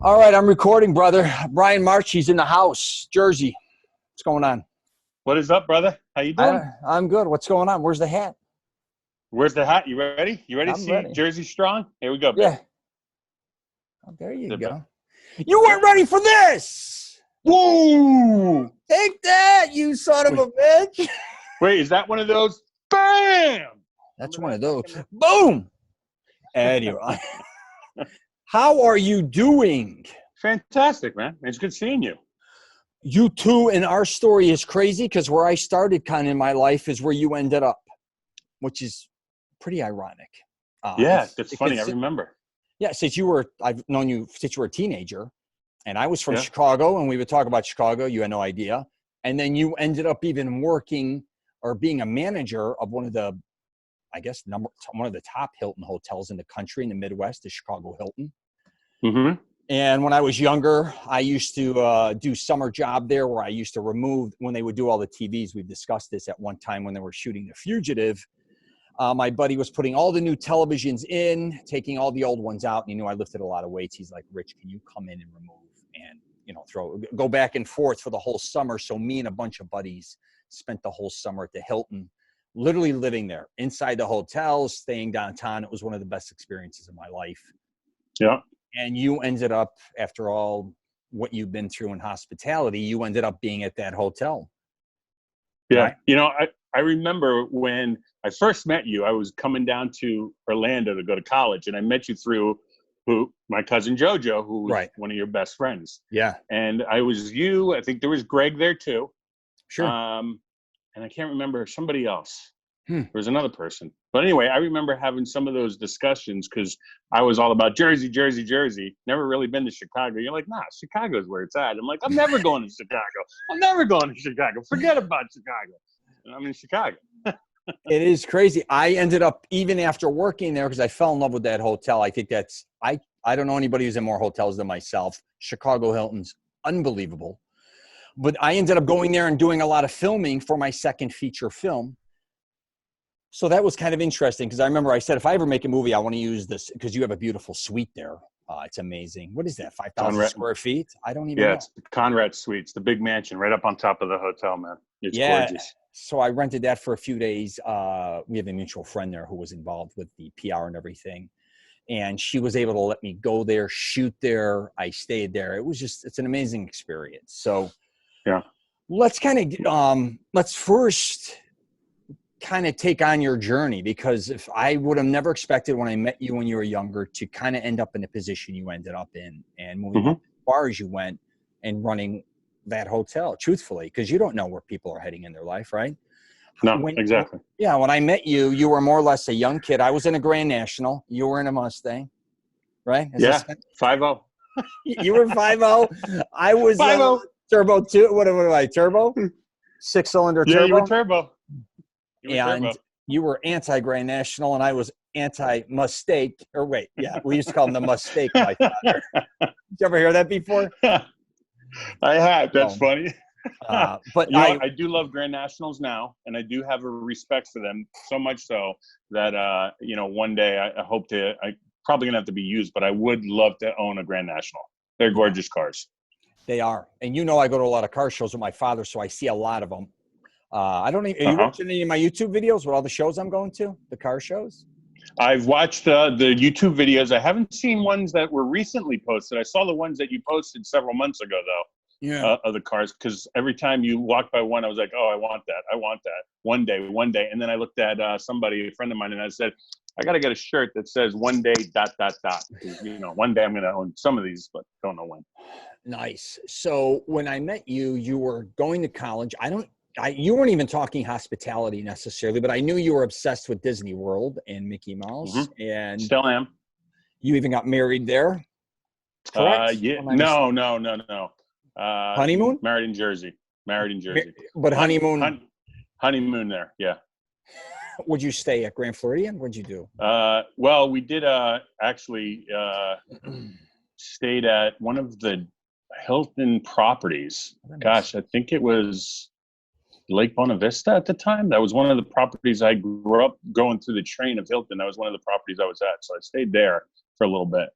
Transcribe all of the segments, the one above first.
All right, I'm recording, brother. Brian Marchi's in the house, Jersey. What's going on? What is up, brother? How you doing? I'm good. What's going on? Where's the hat? Where's the hat? You ready? You ready to I'm see ready. Jersey strong? Here we go, baby. Yeah. Oh, there you go. You weren't ready for this. Whoa! Take that, you son of a bitch. Wait, is that one of those? Bam! That's one of those. Boom. Anyway, how are you doing? Fantastic, man. It's good seeing you. You too, and our story is crazy because where I started kind of in my life is where you ended up, which is pretty ironic. Yeah, that's funny. I remember. Yeah, I've known you since you were a teenager, and I was from Yeah. Chicago, and we would talk about Chicago. You had no idea. And then you ended up even working or being a manager of one of the, I guess, one of the top Hilton hotels in the country in the Midwest, the Chicago Hilton. Mm-hmm. And when I was younger, I used to do summer job there where I used to remove, when they would do all the TVs, we've discussed this at one time when they were shooting The Fugitive. My buddy was putting all the new televisions in, taking all the old ones out. And he knew I lifted a lot of weights. He's like, Rich, can you come in and remove and, go back and forth for the whole summer. So me and a bunch of buddies spent the whole summer at the Hilton, literally living there inside the hotel, staying downtown. It was one of the best experiences of my life. Yeah. And you ended up, after all what you've been through in hospitality, you ended up being at that hotel. Yeah. Right? I remember when I first met you, I was coming down to Orlando to go to college, and I met you through my cousin JoJo, who was one of your best friends. Yeah. And I was you. I think there was Greg there too. Sure. And I can't remember somebody else. There was another person. But anyway, I remember having some of those discussions because I was all about Jersey, Jersey, Jersey. Never really been to Chicago. You're like, nah, Chicago's where it's at. I'm like, I'm never going to Chicago. I'm never going to Chicago. Forget about Chicago. And I'm in Chicago. It is crazy. I ended up, even after working there, because I fell in love with that hotel. I think I don't know anybody who's in more hotels than myself. Chicago Hilton's unbelievable. But I ended up going there and doing a lot of filming for my second feature film. So that was kind of interesting because I remember I said, if I ever make a movie, I want to use this because you have a beautiful suite there. It's amazing. What is that, 5,000 square feet? I don't even know. Yeah, it's Conrad Suites, the big mansion right up on top of the hotel, man. It's gorgeous. So I rented that for a few days. We have a mutual friend there who was involved with the PR and everything. And she was able to let me go there, shoot there. I stayed there. It's an amazing experience. So yeah, let's first kind of take on your journey, because if I would have never expected when I met you when you were younger to kind of end up in the position you ended up in and moving up as far as you went and running that hotel, truthfully, because you don't know where people are heading in their life, right? No, exactly. Yeah, when I met you, you were more or less a young kid. I was in a Grand National. You were in a Mustang, right? Yeah, 5.0. You were 5.0. I was 5.0. Turbo 2. What am I, turbo? 6-cylinder turbo? Yeah, you were turbo. You were anti-Grand National, and I was anti-Mistake. Or wait, yeah, we used to call them the Mistake. My father. Did you ever hear that before? I have. That's funny. But I do love Grand Nationals now, and I do have a respect for them, so much so that one day I hope to. I probably gonna have to be used, but I would love to own a Grand National. They're gorgeous cars. They are, and I go to a lot of car shows with my father, so I see a lot of them. I don't even. Are you watching any of my YouTube videos with all the shows I'm going to? The car shows. I've watched the YouTube videos. I haven't seen ones that were recently posted. I saw the ones that you posted several months ago, though. Yeah. Of the cars, because every time you walk by one, I was like, oh, I want that. One day. And then I looked at a friend of mine, and I said, I got to get a shirt that says one day ... One day I'm going to own some of these, but don't know when. Nice. So when I met you, you were going to college. You weren't even talking hospitality necessarily, but I knew you were obsessed with Disney World and Mickey Mouse. And still am. You even got married there? Correct? Yeah. No. Honeymoon? Married in Jersey. But honeymoon? Honeymoon there, yeah. Would you stay at Grand Floridian? What'd you do? Well, we did actually stayed at one of the Hilton properties. Gosh, I think it was Lake Buena Vista at the time. That was one of the properties I grew up going through the train of Hilton. That was one of the properties I was at. So I stayed there for a little bit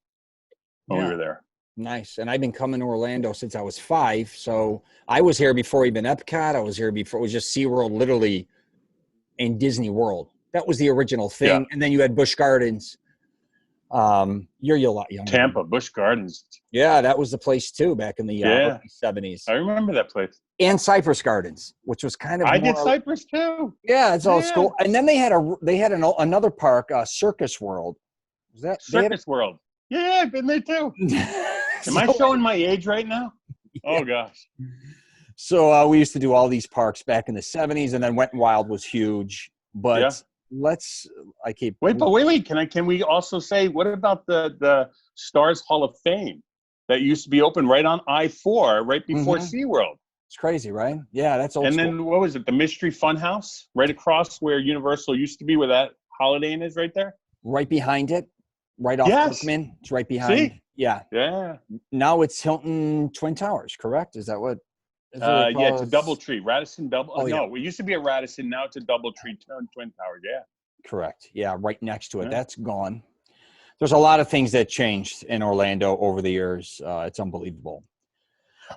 when we were there. Nice. And I've been coming to Orlando since I was 5. So I was here before even Epcot. I was here before it was just SeaWorld, literally, in Disney World. That was the original Yeah. thing. And then you had Busch Gardens. You're a lot younger. Tampa, Busch Gardens. Yeah, that was the place too back in the early 70s. I remember that place. And Cypress Gardens, which was kind of I more, did Cypress too. yeah, it's all school. And then they had another park, Circus World. Was that Circus World? Yeah, I've been there too. Am I showing my age right now? Oh gosh. So we used to do all these parks back in the 70s, and then Wet n Wild was huge. But wait. Can we also say, what about the Stars Hall of Fame that used to be open right on I-4, right before SeaWorld? It's crazy, right? Yeah, that's old school. And then what was it? The Mystery Funhouse, right across where Universal used to be, where that Holiday Inn is right there? Right behind it, right off Kirkman. It's right behind. See? Yeah. Yeah. Now it's Hilton Twin Towers, correct? Is that what? Yeah, it's a DoubleTree. Radisson Double. Oh, no, it used to be a Radisson. Now it's a DoubleTree Twin Towers. Yeah. Correct. Yeah, right next to it. Yeah. That's gone. There's a lot of things that changed in Orlando over the years. It's unbelievable.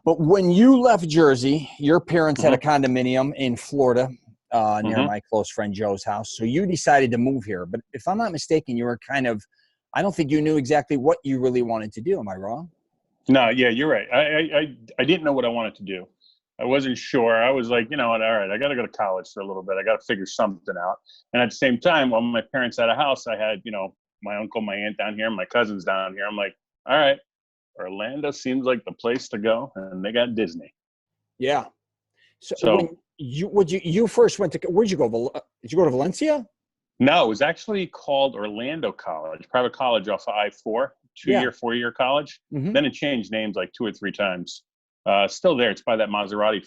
But when you left Jersey, your parents had a condominium in Florida near my close friend Joe's house. So you decided to move here. But if I'm not mistaken, you were I don't think you knew exactly what you really wanted to do. Am I wrong? No, yeah, you're right. I didn't know what I wanted to do. I wasn't sure. I was like, you know what, all right, I got to go to college for a little bit. I got to figure something out. And at the same time, while my parents had a house, I had, my uncle, my aunt down here, my cousins down here. I'm like, all right, Orlando seems like the place to go. And they got Disney. Yeah. So when you first went to, where'd you go? Did you go to Valencia? No, it was actually called Orlando College, private college off of I-4, 4-year college. Then it changed names like 2 or 3 times. Still there. It's by that Maserati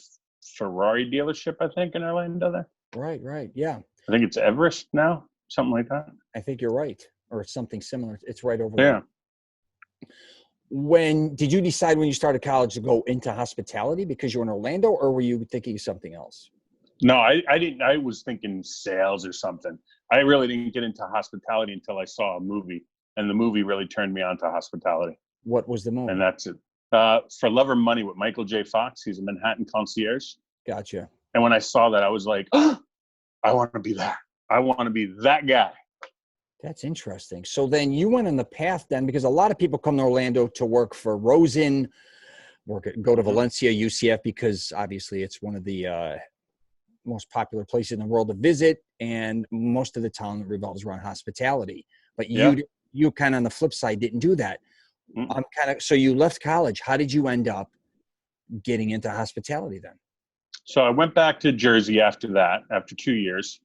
Ferrari dealership, I think, in Orlando there. Right. Yeah. I think it's Everest now, something like that. I think you're right. Or something similar. It's right over there. When did you decide when you started college to go into hospitality because you're in Orlando, or were you thinking of something else? No, I didn't. I was thinking sales or something. I really didn't get into hospitality until I saw a movie, and the movie really turned me on to hospitality. What was the movie? And that's it. For Love or Money with Michael J. Fox. He's a Manhattan concierge. Gotcha. And when I saw that, I was like, oh, I want to be that. I want to be that guy. That's interesting. So then you went on the path then, because a lot of people come to Orlando to work for Rosen, go to Valencia, UCF, because obviously it's one of the most popular places in the world to visit, and most of the town revolves around hospitality. But you kind of on the flip side didn't do that. So you left college. How did you end up getting into hospitality then? So I went back to Jersey after that, after 2 years,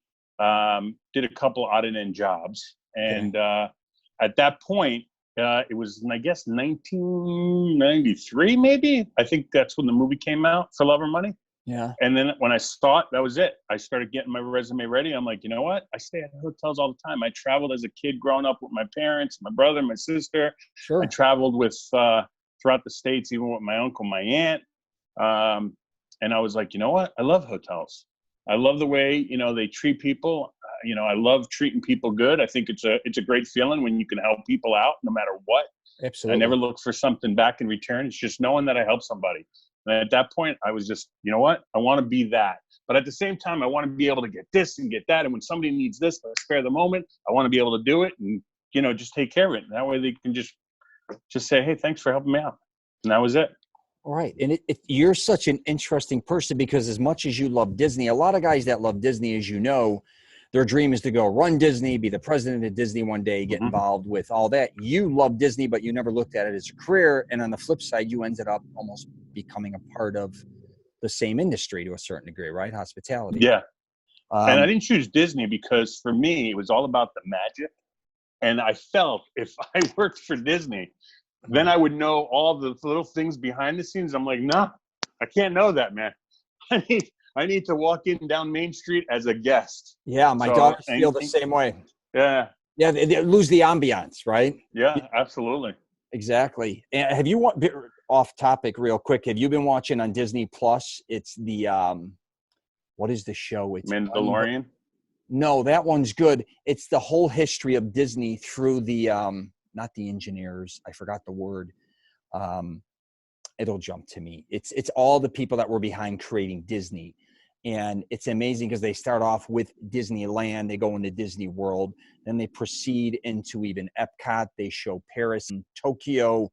did a couple odd and end jobs. And at that point, it was, I guess, 1993, maybe. I think that's when the movie came out, For Love or Money. Yeah. And then when I saw it, that was it. I started getting my resume ready. I'm like, you know what? I stay at hotels all the time. I traveled as a kid growing up with my parents, my brother, my sister. Sure. I traveled with throughout the States, even with my uncle, my aunt. And I was like, you know what? I love hotels. I love the way, they treat people. I love treating people good. I think it's a great feeling when you can help people out no matter what. Absolutely. I never look for something back in return. It's just knowing that I helped somebody. And at that point, I was just, you know what? I want to be that. But at the same time, I want to be able to get this and get that. And when somebody needs this, I spare the moment. I want to be able to do it and, just take care of it. And that way they can just say, hey, thanks for helping me out. And that was it. All right. And you're such an interesting person because as much as you love Disney, a lot of guys that love Disney, as you know, their dream is to go run Disney, be the president of Disney one day, get involved with all that. You love Disney, but you never looked at it as a career. And on the flip side, you ended up almost becoming a part of the same industry to a certain degree, right? Hospitality. Yeah. And I didn't choose Disney because for me, it was all about the magic. And I felt if I worked for Disney, then I would know all the little things behind the scenes. I'm like, nah, I can't know that, man. I need to walk in down Main Street as a guest. Yeah, my daughters feel the same way. Yeah. Yeah, they lose the ambiance, right? Yeah, absolutely. Exactly. And have you off topic real quick? Have you been watching on Disney Plus? It's the what is the show? It's Mandalorian. No, that one's good. It's the whole history of Disney through the not the engineers. I forgot the word. it'll jump to me. It's all the people that were behind creating Disney. And it's amazing because they start off with Disneyland, they go into Disney World, then they proceed into even Epcot. They show Paris and Tokyo,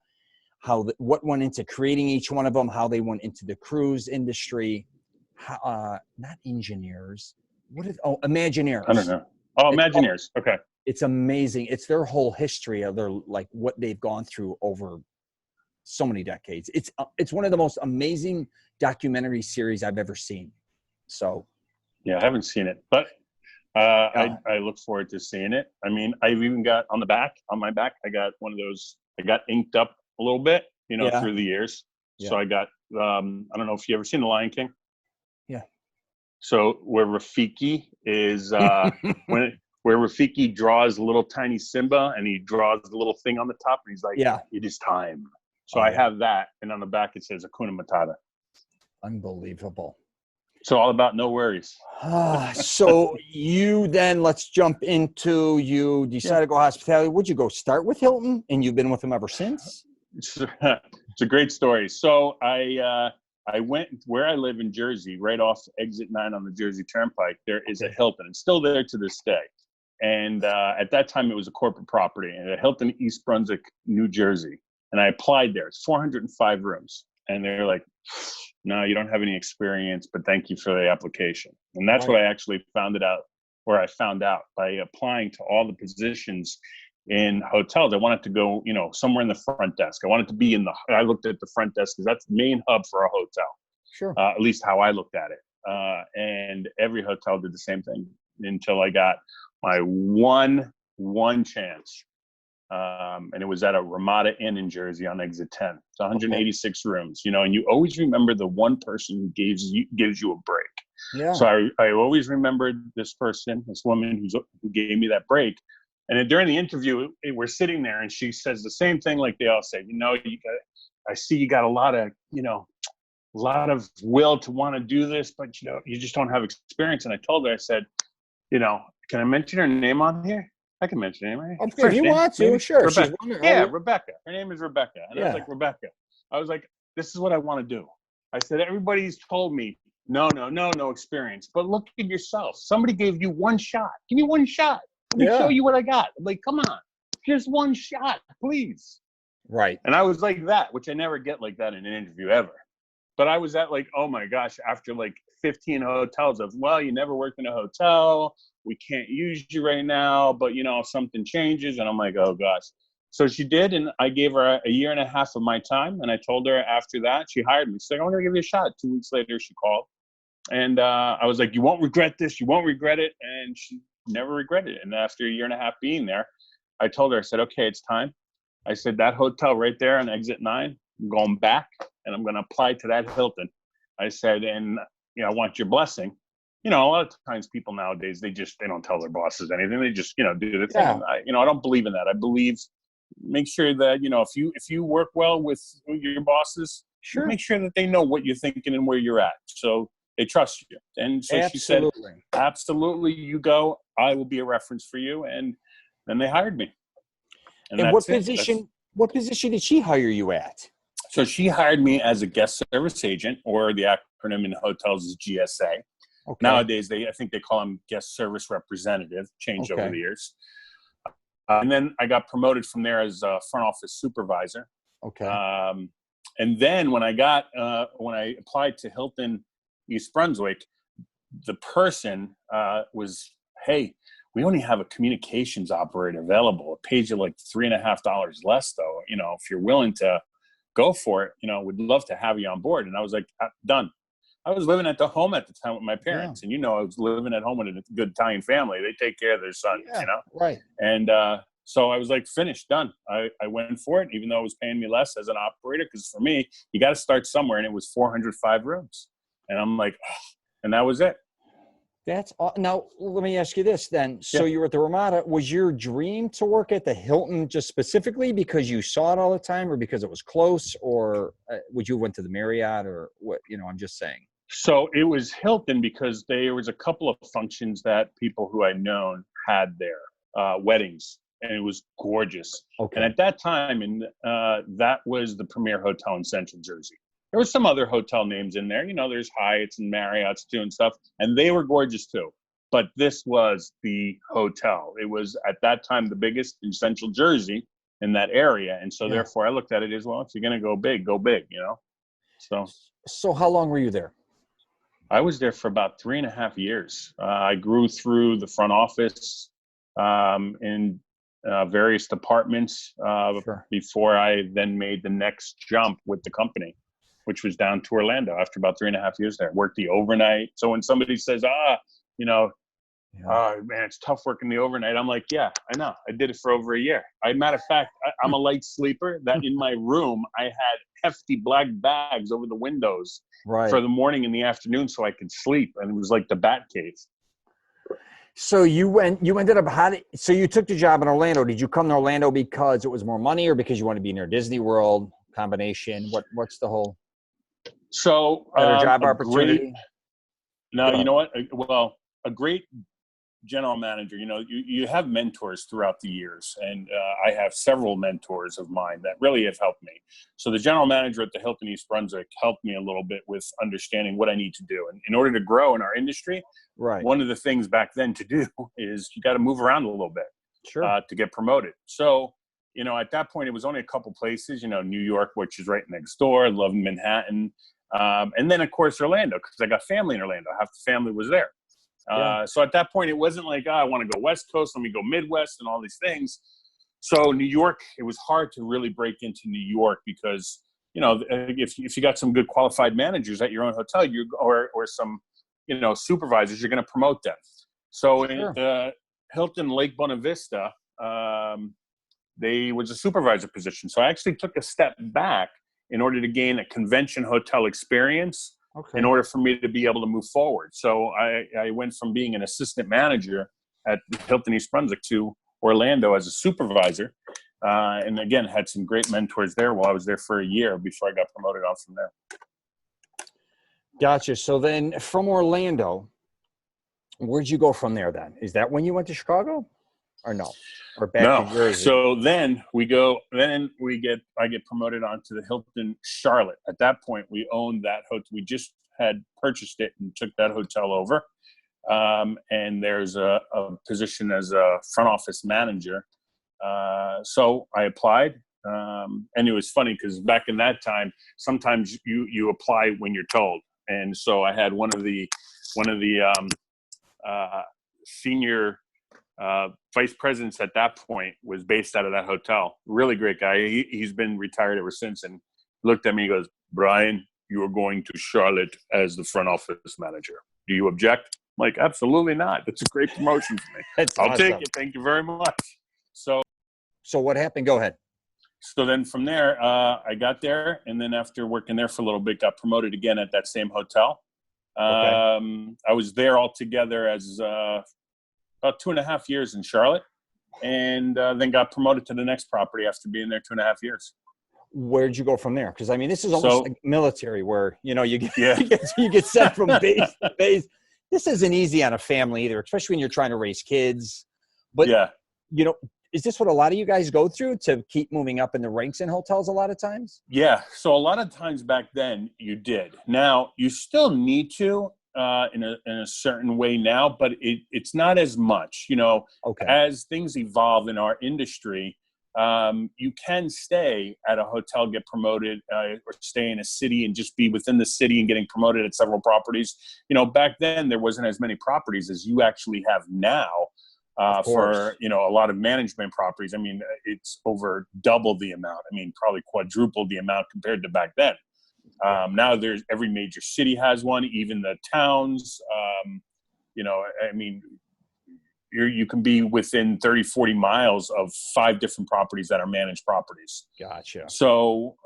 what went into creating each one of them, how they went into the cruise industry, not engineers. Imagineers. I don't know. Oh, Imagineers. Okay. It's amazing. It's their whole history of their, like, what they've gone through over so many decades. It's one of the most amazing documentary series I've ever seen. So, yeah, I haven't seen it, but I look forward to seeing it. I mean, I've even got on my back, I got one of those. I got inked up a little bit, through the years. Yeah. So I got. I don't know if you ever seen The Lion King. Yeah. So where Rafiki is, where Rafiki draws little tiny Simba, and he draws the little thing on the top, and he's like, "Yeah, it is time." So I have that, and on the back it says Hakuna Matata. Unbelievable. So all about no worries. So you then, let's jump into, you decided to go hospitality. Would you go start with Hilton, and you've been with them ever since? It's a great story. So I went where I live in Jersey, right off exit 9 on the Jersey Turnpike. There is a Hilton. It's still there to this day. And at that time, it was a corporate property, and a Hilton East Brunswick, New Jersey. And I applied there. It's 405 rooms. And they're like, no, you don't have any experience, but thank you for the application. And that's what I actually found out by applying to all the positions in hotels. I wanted to go, somewhere in the front desk. I wanted to be I looked at the front desk because that's the main hub for a hotel. Sure. At least how I looked at it. And every hotel did the same thing until I got my one chance. And it was at a Ramada Inn in Jersey on exit 10. It's 186 rooms, and you always remember the one person who gives you a break. Yeah. So I always remembered this woman who gave me that break. And then during the interview, we're sitting there, and she says the same thing like they all say. I see you got a lot of will to want to do this, but you just don't have experience. And I told her, I said, can I mention her name on here? I can mention her name, right? If you want to, sure. Rebecca. Rebecca. Her name is Rebecca. And I was like, Rebecca. I was like, this is what I want to do. I said, everybody's told me, no experience. But look at yourself. Somebody gave you one shot. Give me one shot. Let me show you what I got. I'm like, come on. Just one shot, please. Right. And I was like that, which I never get like that in an interview ever. But I was at like, oh my gosh, after like 15 hotels of, well, you never worked in a hotel. We can't use you right now, but if something changes. And I'm like, oh gosh. So she did, and I gave her a year and a half of my time. And I told her after that, she hired me. She's like, I'm going to give you a shot. 2 weeks later, she called. And I was like, you won't regret this. You won't regret it. And she never regretted it. And after a year and a half being there, I told her, I said, okay, it's time. I said, that hotel right there on exit 9, I'm going back, and I'm going to apply to that Hilton. I said, and I want your blessing. A lot of times people nowadays, they don't tell their bosses anything. They just, do the thing. And I don't believe in that. I believe, make sure that, if you work well with your bosses, make sure that they know what you're thinking and where you're at. So they trust you. And so she said, absolutely, you go. I will be a reference for you. And then they hired me. And what position did she hire you at? So she hired me as a guest service agent, or the acronym in hotels is GSA. Okay. Nowadays, I think they call them guest service representative, changed over the years. And then I got promoted from there as a front office supervisor. Okay. And then when I applied to Hilton East Brunswick, the person was, hey, we only have a communications operator available. It pays you like $3.50 less, though. If you're willing to go for it, we'd love to have you on board. And I was like, done. I was living at the home at the time with my parents. And, I was living at home with a good Italian family. They take care of their son, Right. And so I was like, finished, done. I went for it, even though it was paying me less as an operator. Because for me, you got to start somewhere. And it was 405 rooms. And I'm like, oh, and that was it. Now, let me ask you this then. So you were at the Ramada. Was your dream to work at the Hilton just specifically because you saw it all the time, or because it was close, or would you went to the Marriott, or what? I'm just saying. So it was Hilton because there was a couple of functions that people who I'd known had there, weddings. and it was gorgeous. Okay. And at that time, that was the premier hotel in Central Jersey. There were some other hotel names in there. You know, there's Hyatts and Marriotts too and stuff, and they were gorgeous too. But this was the hotel. It was at that time the biggest in Central Jersey in that area, and so therefore I looked at it as, well, if you're going to go big, you know. So how long were you there? I was there for about 3.5 years. I grew through the front office in various departments before I then made the next jump with the company, which was down to Orlando after about 3.5 years there. Worked the overnight. So when somebody says, you know, man, it's tough working the overnight, I'm like, yeah, I know. I did it for over a year. Matter of fact, I'm a light sleeper. That in my room, I had hefty black bags over the windows for the morning and the afternoon so I could sleep. And it was like the bat cave. So you ended up, so you took the job in Orlando. Did you come to Orlando because it was more money or because you wanted to be near Disney World? Combination? What's the whole better job opportunity? You know what? Well, a great general manager, you know, you have mentors throughout the years, and I have several mentors of mine that really have helped me. So the general manager at the Hilton East Brunswick helped me a little bit with understanding what I need to do. And in order to grow in our industry, one of the things back then to do is you got to move around a little bit to get promoted. So, you know, at that point, it was only a couple places, you know, New York, which is right next door, love Manhattan. And then, of course, Orlando, because I got family in Orlando. Half the family was there. So at that point, it wasn't like, I want to go West Coast, let me go Midwest and all these things. So New York, it was hard to really break into New York because, you know, if you got some good qualified managers at your own hotel, or some, you know, supervisors, you're going to promote them. So in Hilton Lake Buena Vista, they was a supervisor position. So I actually took a step back in order to gain a convention hotel experience in order for me to be able to move forward. So I went from being an assistant manager at Hilton East Brunswick to Orlando as a supervisor. And again, had some great mentors there while I was there for a year before I got promoted on from there. Gotcha. So then from Orlando, where'd you go from there then? Is that when you went to Chicago or no? Or back to Jersey? So then I get promoted onto the Hilton Charlotte. At that point, we owned that hotel. We just had purchased it and took that hotel over. And there's a position as a front office manager. So I applied. And it was funny because back in that time, sometimes you apply when you're told. And so I had one of the senior vice presidents at that point was based out of that hotel. Really great guy. He's been retired ever since, and looked at me and goes, "Brian, you are going to Charlotte as the front office manager. Do you object?" I'm like, "Absolutely not. That's a great promotion for me. I'll take it. Thank you very much." So what happened? Go ahead. So then from there, I got there, and then after working there for a little bit, got promoted again at that same hotel. I was there altogether as about 2.5 years in Charlotte, and then got promoted to the next property after being there 2.5 years. Where'd you go from there? Because I mean, this is almost like military, where you know you get sent from base to base. This isn't easy on a family either, especially when you're trying to raise kids. But you know, is this what a lot of you guys go through to keep moving up in the ranks in hotels a lot of times? Yeah. So a lot of times back then you did. Now you still need to in a certain way now, but it's not as much, you know, as things evolve in our industry. You can stay at a hotel, get promoted, or stay in a city and just be within the city and getting promoted at several properties. You know, back then there wasn't as many properties as you actually have now. For, you know, a lot of management properties. I mean, it's over double the amount. I mean, probably quadruple the amount compared to back then. Now there's every major city has one, even the towns. You know, I mean, you can be within 30, 40 miles of 5 different properties that are managed properties. Gotcha. So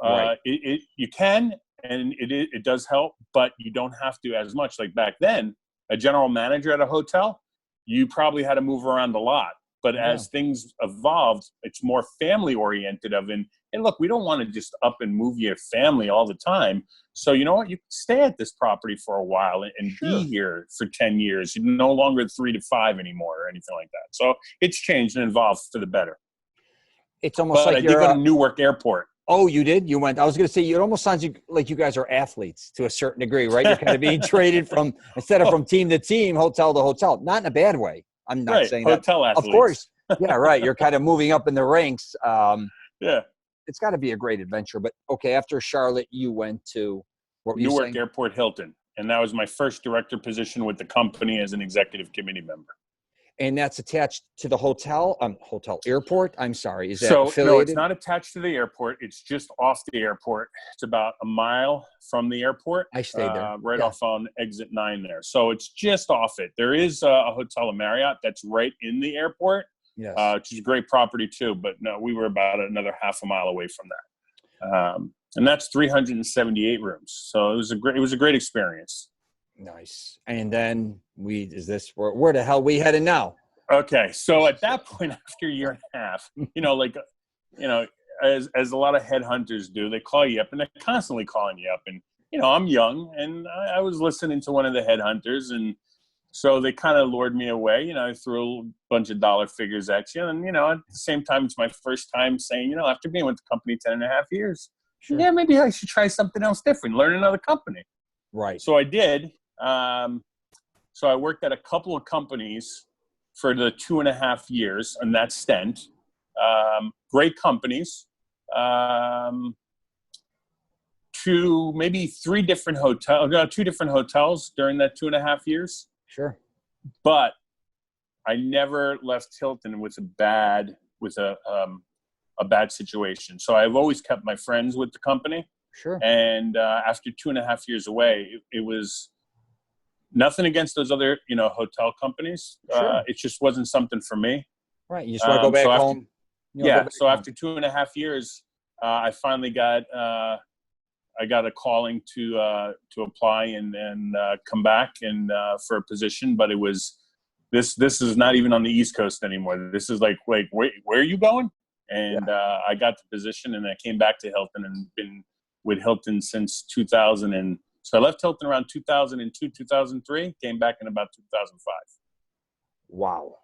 you can, and it does help, but you don't have to as much. Like back then, a general manager at a hotel, you probably had to move around a lot. But as things evolved, it's more family oriented hey, look, we don't want to just up and move your family all the time. So you know what? You can stay at this property for a while and be here for 10 years. You're no longer 3 to 5 anymore or anything like that. So it's changed and evolved for the better. It's almost like I did go to Newark Airport. Oh, you did? You went. I was going to say, it almost sounds like you guys are athletes to a certain degree, right? You're kind of being traded from, instead of from team to team, hotel to hotel. Not in a bad way. I'm not saying hotel that. Athletes. Of course. Yeah, right. You're kind of moving up in the ranks. Yeah. It's got to be a great adventure. But, okay, after Charlotte, you went to what were you Newark saying? Airport Hilton. And that was my first director position with the company as an executive committee member. And that's attached to the hotel airport. I'm sorry. Is that so affiliated? No, it's not attached to the airport. It's just off the airport. It's about a mile from the airport. I stayed there. Right off on exit 9 there. So it's just off it. There is a hotel, a Marriott, that's right in the airport. Yes. Which is a great property too. But no, we were about another half a mile away from that. And that's 378 rooms. So it was a great experience. Nice. And then where the hell we headed now? Okay. So at that point, after a year and a half, as a lot of headhunters do, they call you up and they're constantly calling you up. And, I'm young and I was listening to one of the headhunters. And so they kind of lured me away. I threw a bunch of dollar figures at you. And, at the same time, it's my first time saying, after being with the company 10.5 years, sure. Yeah, maybe I should try something else different, learn another company. Right. So I did. So I worked at a couple of companies for the 2.5 years in that stint. Great companies. Two different hotels during that 2.5 years. Sure. But I never left Hilton with a bad situation. So I've always kept my friends with the company. Sure. And after 2.5 years away, it was nothing against those other, hotel companies. Sure. It just wasn't something for me. Right. You just want to go back home. After 2.5 years, I finally got a calling to apply and come back and for a position, but it was this is not even on the East Coast anymore. This is like wait, where are you going? And I got the position and I came back to Hilton and been with Hilton since 2000. And so I left Hilton around 2002, 2003, came back in about 2005. Wow.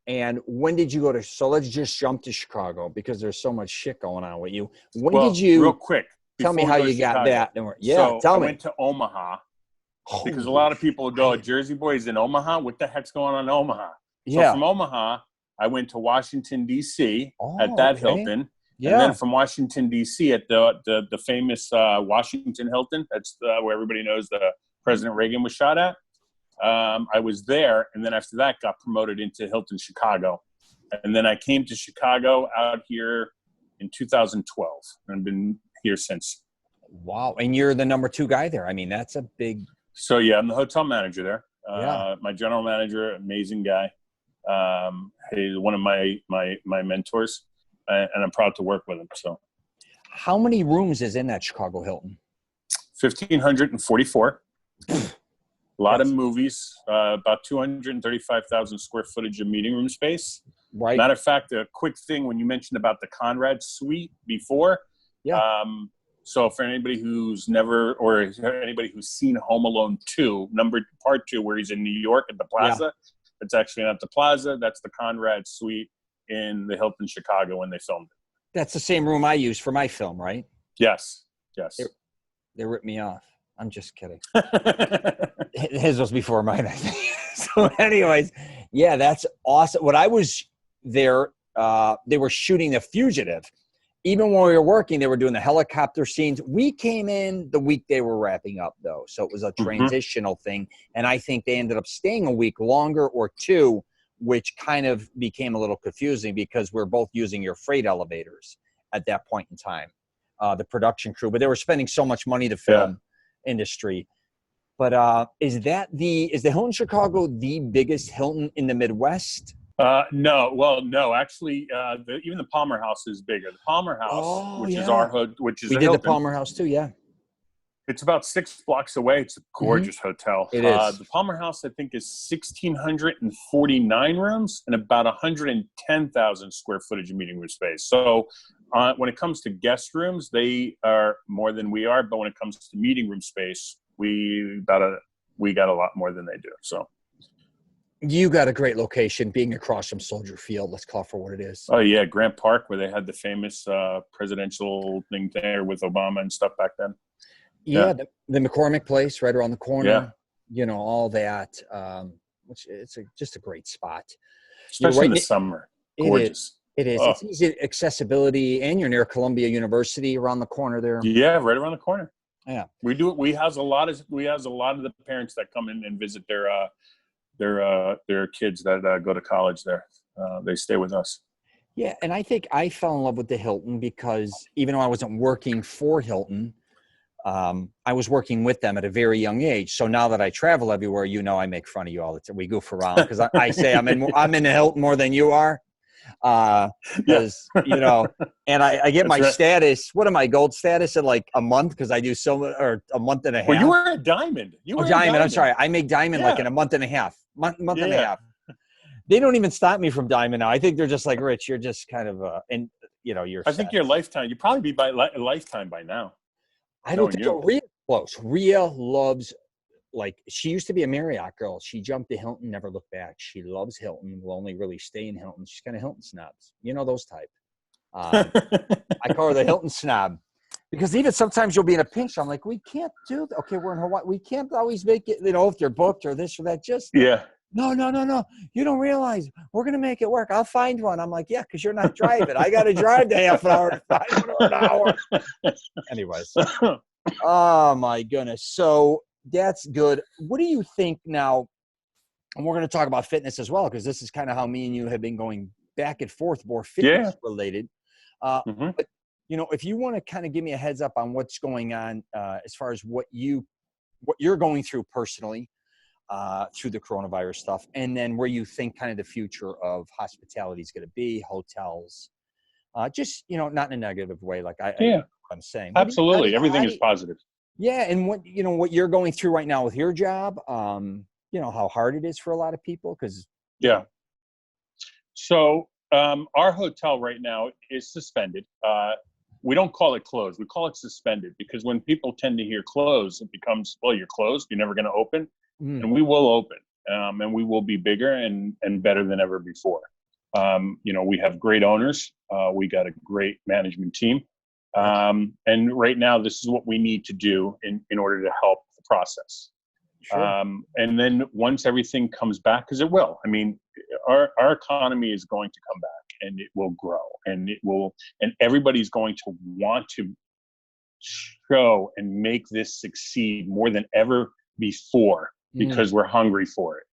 And when did you go so let's just jump to Chicago because there's so much shit going on with you. When did you, real quick, tell me how you got that. I went to Omaha because a lot of people go, Jersey boys in Omaha. What the heck's going on in Omaha? So from Omaha, I went to Washington, D.C. at that Hilton. Yeah. And then from Washington, D.C. at the famous Washington Hilton. That's where everybody knows the President Reagan was shot at. I was there. And then after that, got promoted into Hilton Chicago. And then I came to Chicago out here in 2012 and I've been here since. Wow. And you're the number 2 guy there. I mean, that's a big. So, yeah, I'm the hotel manager there. My general manager, amazing guy. He's one of my mentors, and I'm proud to work with him. So, how many rooms is in that Chicago Hilton? 1,544. A lot of movies. About 235,000 square footage of meeting room space. Right. Matter of fact, a quick thing when you mentioned about the Conrad Suite before. Yeah. So for anybody who's never, or anybody who's seen Home Alone 2, part 2, where he's in New York at the Plaza, it's actually not the Plaza. That's the Conrad Suite in the Hilton Chicago when they filmed it. That's the same room I used for my film, right? Yes. They ripped me off. I'm just kidding. His was before mine, I think. So anyways, yeah, that's awesome. When I was there, they were shooting The Fugitive. Even when we were working, they were doing the helicopter scenes. We came in the week they were wrapping up, though. So it was a transitional thing. And I think they ended up staying a week longer or 2, which kind of became a little confusing because we're both using your freight elevators at that point in time, the production crew. But they were spending so much money to film industry. But is the Hilton Chicago the biggest Hilton in the Midwest? No. Well, no. Actually, even the Palmer House is bigger. The Palmer House, which is our hood, which is we did Hilton. the Palmer House too. Yeah. It's about 6 blocks away. It's a gorgeous hotel. It is. The Palmer House, I think, is 1,649 rooms and about 110,000 square footage of meeting room space. So when it comes to guest rooms, they are more than we are. But when it comes to meeting room space, we got a lot more than they do. So you got a great location being across from Soldier Field. Let's call it for what it is. Oh, yeah, Grant Park, where they had the famous presidential thing there with Obama and stuff back then. Yeah, the McCormick place right around the corner, all that, which it's just a great spot. Especially in the summer. Gorgeous. It is. Oh. It's easy accessibility, and you're near Columbia University around the corner there. Yeah, right around the corner. Yeah. We do it. We house a lot of the parents that come in and visit their kids that go to college there. They stay with us. Yeah, and I think I fell in love with the Hilton because even though I wasn't working for Hilton, I was working with them at a very young age. So now that I travel everywhere, I make fun of you all the time. We goof around because I say I'm in the Hilton more than you are. Because and I get my status. What am I, gold status in like a month? Because I do or a month and a half. Well, you were a diamond. Diamond. I'm sorry, I make diamond like in a month and a half. Month and a half. They don't even stop me from diamond now. I think they're just like, Rich, you're just kind of you're. I think you're lifetime. You'd probably be by lifetime by now. I don't think Rhea close. Rhea loves, she used to be a Marriott girl. She jumped to Hilton, never looked back. She loves Hilton, will only really stay in Hilton. She's kind of Hilton snobs. Those type. I call her the Hilton snob. Because even sometimes you'll be in a pinch. I'm like, we can't do that. Okay, we're in Hawaii. We can't always make it, if they're booked or this or that. Just No. You don't realize we're going to make it work. I'll find one. I'm like, yeah, because you're not driving. I got to drive the half an hour to 5 an hour. Anyways. Oh, my goodness. So that's good. What do you think now? And we're going to talk about fitness as well, because this is kind of how me and you have been going back and forth, more fitness related. But, if you want to kind of give me a heads up on what's going on as far as what you're going through personally, through the coronavirus stuff, and then where you think kind of the future of hospitality is going to be, hotels, just, not in a negative way. I'm saying. Absolutely. Everything is positive. Yeah. And what you're going through right now with your job, how hard it is for a lot of people. So, our hotel right now is suspended. We don't call it closed. We call it suspended because when people tend to hear closed, it becomes, well, you're closed. You're never going to open. And we will open, and we will be bigger and better than ever before. We have great owners. We got a great management team. And right now, this is what we need to do in order to help the process. Sure. And then once everything comes back, because it will, our economy is going to come back and it will grow and everybody's going to want to show and make this succeed more than ever before. Because we're hungry for it.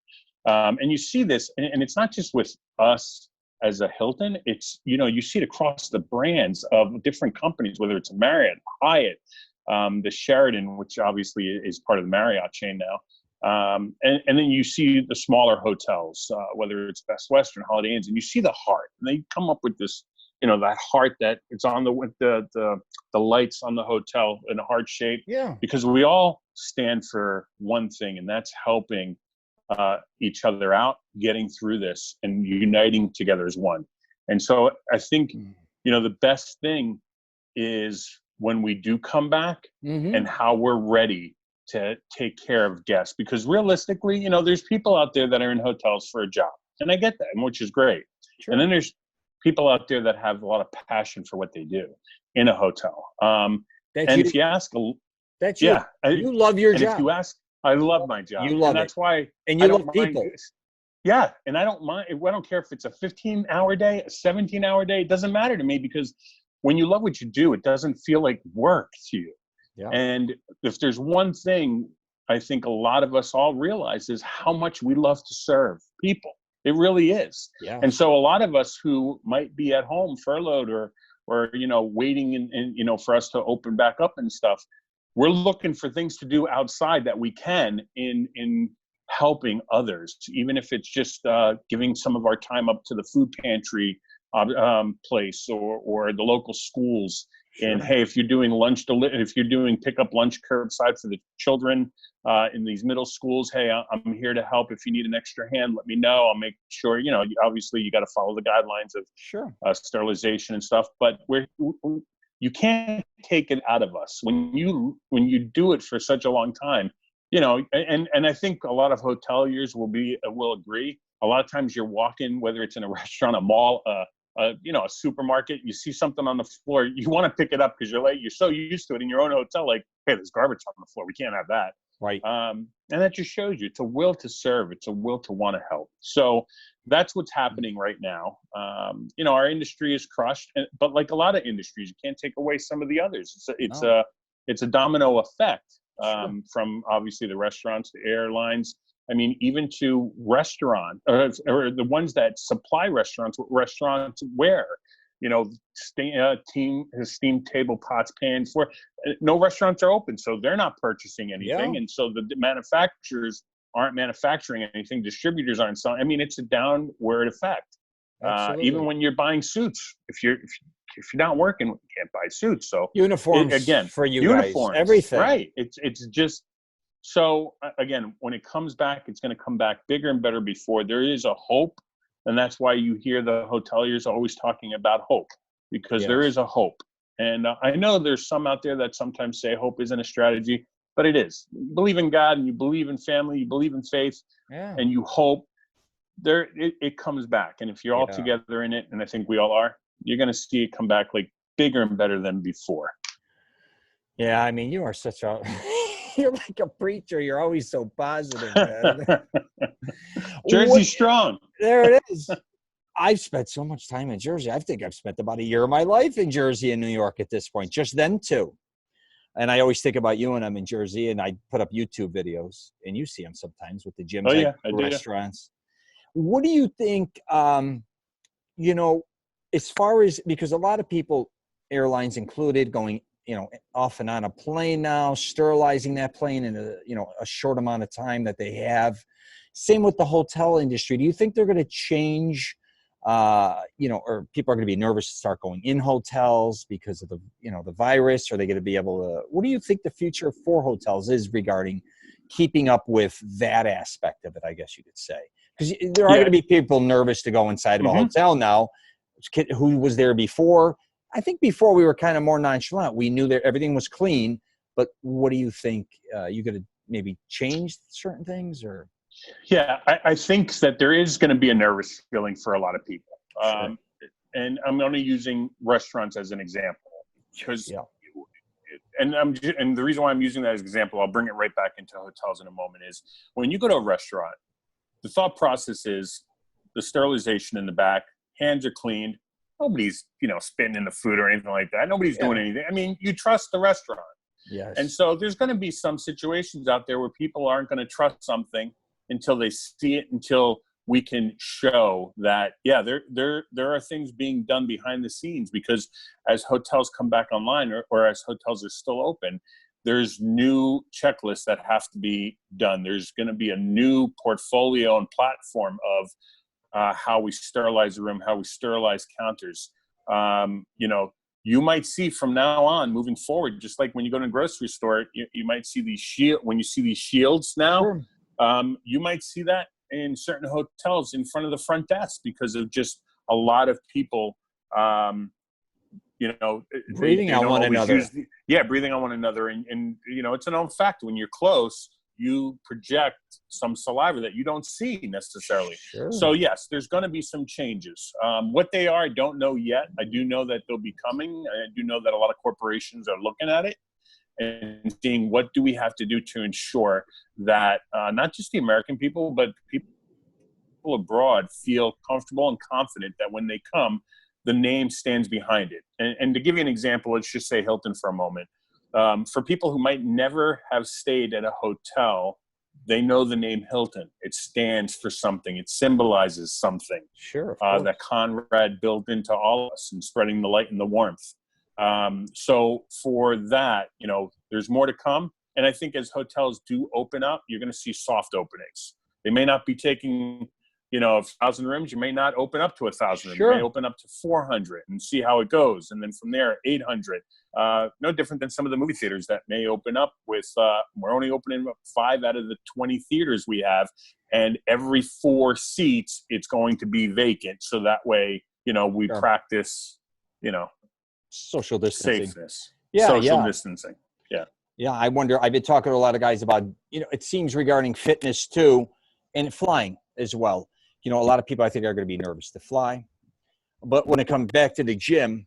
And you see this, and it's not just with us as a Hilton, it's, you see it across the brands of different companies, whether it's Marriott, Hyatt, the Sheraton, which obviously is part of the Marriott chain now. And then you see the smaller hotels, whether it's Best Western, Holiday Inns, and you see the heart. And they come up with this, that heart that it's on the lights on the hotel in a heart shape. Yeah. Because we all stand for one thing, and that's helping each other out, getting through this and uniting together as one. And so I think, the best thing is when we do come back and how we're ready to take care of guests, because realistically, there's people out there that are in hotels for a job, and I get that, which is great. Sure. And then there's people out there that have a lot of passion for what they do in a hotel. If you ask, that's you. You love your job. If you ask, I love my job. You love and that's why. And you love people. Yeah, and I don't mind. I don't care if it's a 15-hour day, a 17-hour day. It doesn't matter to me, because when you love what you do, it doesn't feel like work to you. Yeah. And if there's one thing I think a lot of us all realize is how much we love to serve people. It really is. Yeah. And so a lot of us who might be at home furloughed or waiting and for us to open back up and stuff, we're looking for things to do outside that we can in helping others, even if it's just giving some of our time up to the food pantry place or the local schools And hey, if you're doing if you're doing pickup lunch curbside for the children in these middle schools, hey, I'm here to help. If you need an extra hand, let me know. I'll make sure, obviously you got to follow the guidelines of sterilization and stuff, but you can't take it out of us when you do it for such a long time, and I think a lot of hoteliers will agree. A lot of times you're walking, whether it's in a restaurant, a mall, a supermarket, you see something on the floor, you want to pick it up because you're so used to it in your own hotel, like, hey, there's garbage on the floor, we can't have that. Right. And that just shows you it's a will to serve, it's a will to want to help. So that's what's happening right now. Our industry is crushed, but like a lot of industries, you can't take away some of the others. It's a domino effect, from obviously the restaurants, the airlines. I mean, even to restaurant or the ones that supply restaurants, what restaurants wear, steam table, pots, pans. No restaurants are open, so they're not purchasing anything, and so the manufacturers aren't manufacturing anything. Distributors aren't selling. I mean, it's a downward effect. Even when you're buying suits, if you're not working, you can't buy suits. So uniforms for you guys, everything. Right. It's just. So again, when it comes back, it's going to come back bigger and better before. There is a hope, and that's why you hear the hoteliers always talking about hope, because there is a hope. And I know there's some out there that sometimes say hope isn't a strategy, but it is. You believe in God, and you believe in family, you believe in faith, and you hope. It comes back. And if you're all together in it, and I think we all are, you're going to see it come back like bigger and better than before. Yeah, I mean, you are such a... You're like a preacher. You're always so positive, man. Jersey's strong. There it is. I've spent so much time in Jersey. I think I've spent about a year of my life in Jersey and New York at this point, just them two. And I always think about you when I'm in Jersey, and I put up YouTube videos, and you see them sometimes with the gyms, restaurants. What do you think, as far as, because a lot of people, airlines included, going off and on a plane now, sterilizing that plane in a short amount of time that they have. Same with the hotel industry. Do you think they're going to change, or people are going to be nervous to start going in hotels because of the virus? Are they going to be able to, what do you think the future for hotels is regarding keeping up with that aspect of it, I guess you could say? Because there are going to be people nervous to go inside of a hotel now, who was there before. I think before we were kind of more nonchalant. We knew that everything was clean, but what do you think? You going to maybe change certain things, or? Yeah, I think that there is going to be a nervous feeling for a lot of people. And I'm only using restaurants as an example, because, and the reason why I'm using that as an example, I'll bring it right back into hotels in a moment, is when you go to a restaurant, the thought process is the sterilization in the back, hands are cleaned. Nobody's, spitting in the food or anything like that. Nobody's doing anything. I mean, you trust the restaurant. Yes. And so there's going to be some situations out there where people aren't going to trust something until they see it, until we can show that, there are things being done behind the scenes, because as hotels come back online, or as hotels are still open, there's new checklists that have to be done. There's going to be a new portfolio and platform of how we sterilize the room, how we sterilize counters. You might see from now on, moving forward, just like when you go to a grocery store, you might see these when you see these shields now, you might see that in certain hotels in front of the front desk, because of just a lot of people, breathing on one another. Breathing on one another. And it's a known fact, when you're close, you project some saliva that you don't see necessarily. Sure. So yes, there's going to be some changes. What they are, I don't know yet. I do know that they'll be coming. I do know that a lot of corporations are looking at it and seeing what do we have to do to ensure that not just the American people, but people abroad feel comfortable and confident that when they come, the name stands behind it. And to give you an example, let's just say Hilton for a moment. For people who might never have stayed at a hotel, they know the name Hilton. It stands for something. It symbolizes something. Sure. That Conrad built into all of us and spreading the light and the warmth. So for that, there's more to come. And I think as hotels do open up, you're going to see soft openings. They may not be taking, 1,000 rooms, you may not open up to 1,000 rooms. Sure. You may open up to 400 and see how it goes. And then from there, 800. No different than some of the movie theaters that may open up with, we're only opening up 5 out of the 20 theaters we have. And every 4 seats, it's going to be vacant. So that way, we practice, social distancing. Safeness. Yeah, social distancing. Yeah. Yeah, I wonder, I've been talking to a lot of guys about, it seems regarding fitness too, and flying as well. A lot of people I think are going to be nervous to fly. But when it comes back to the gym,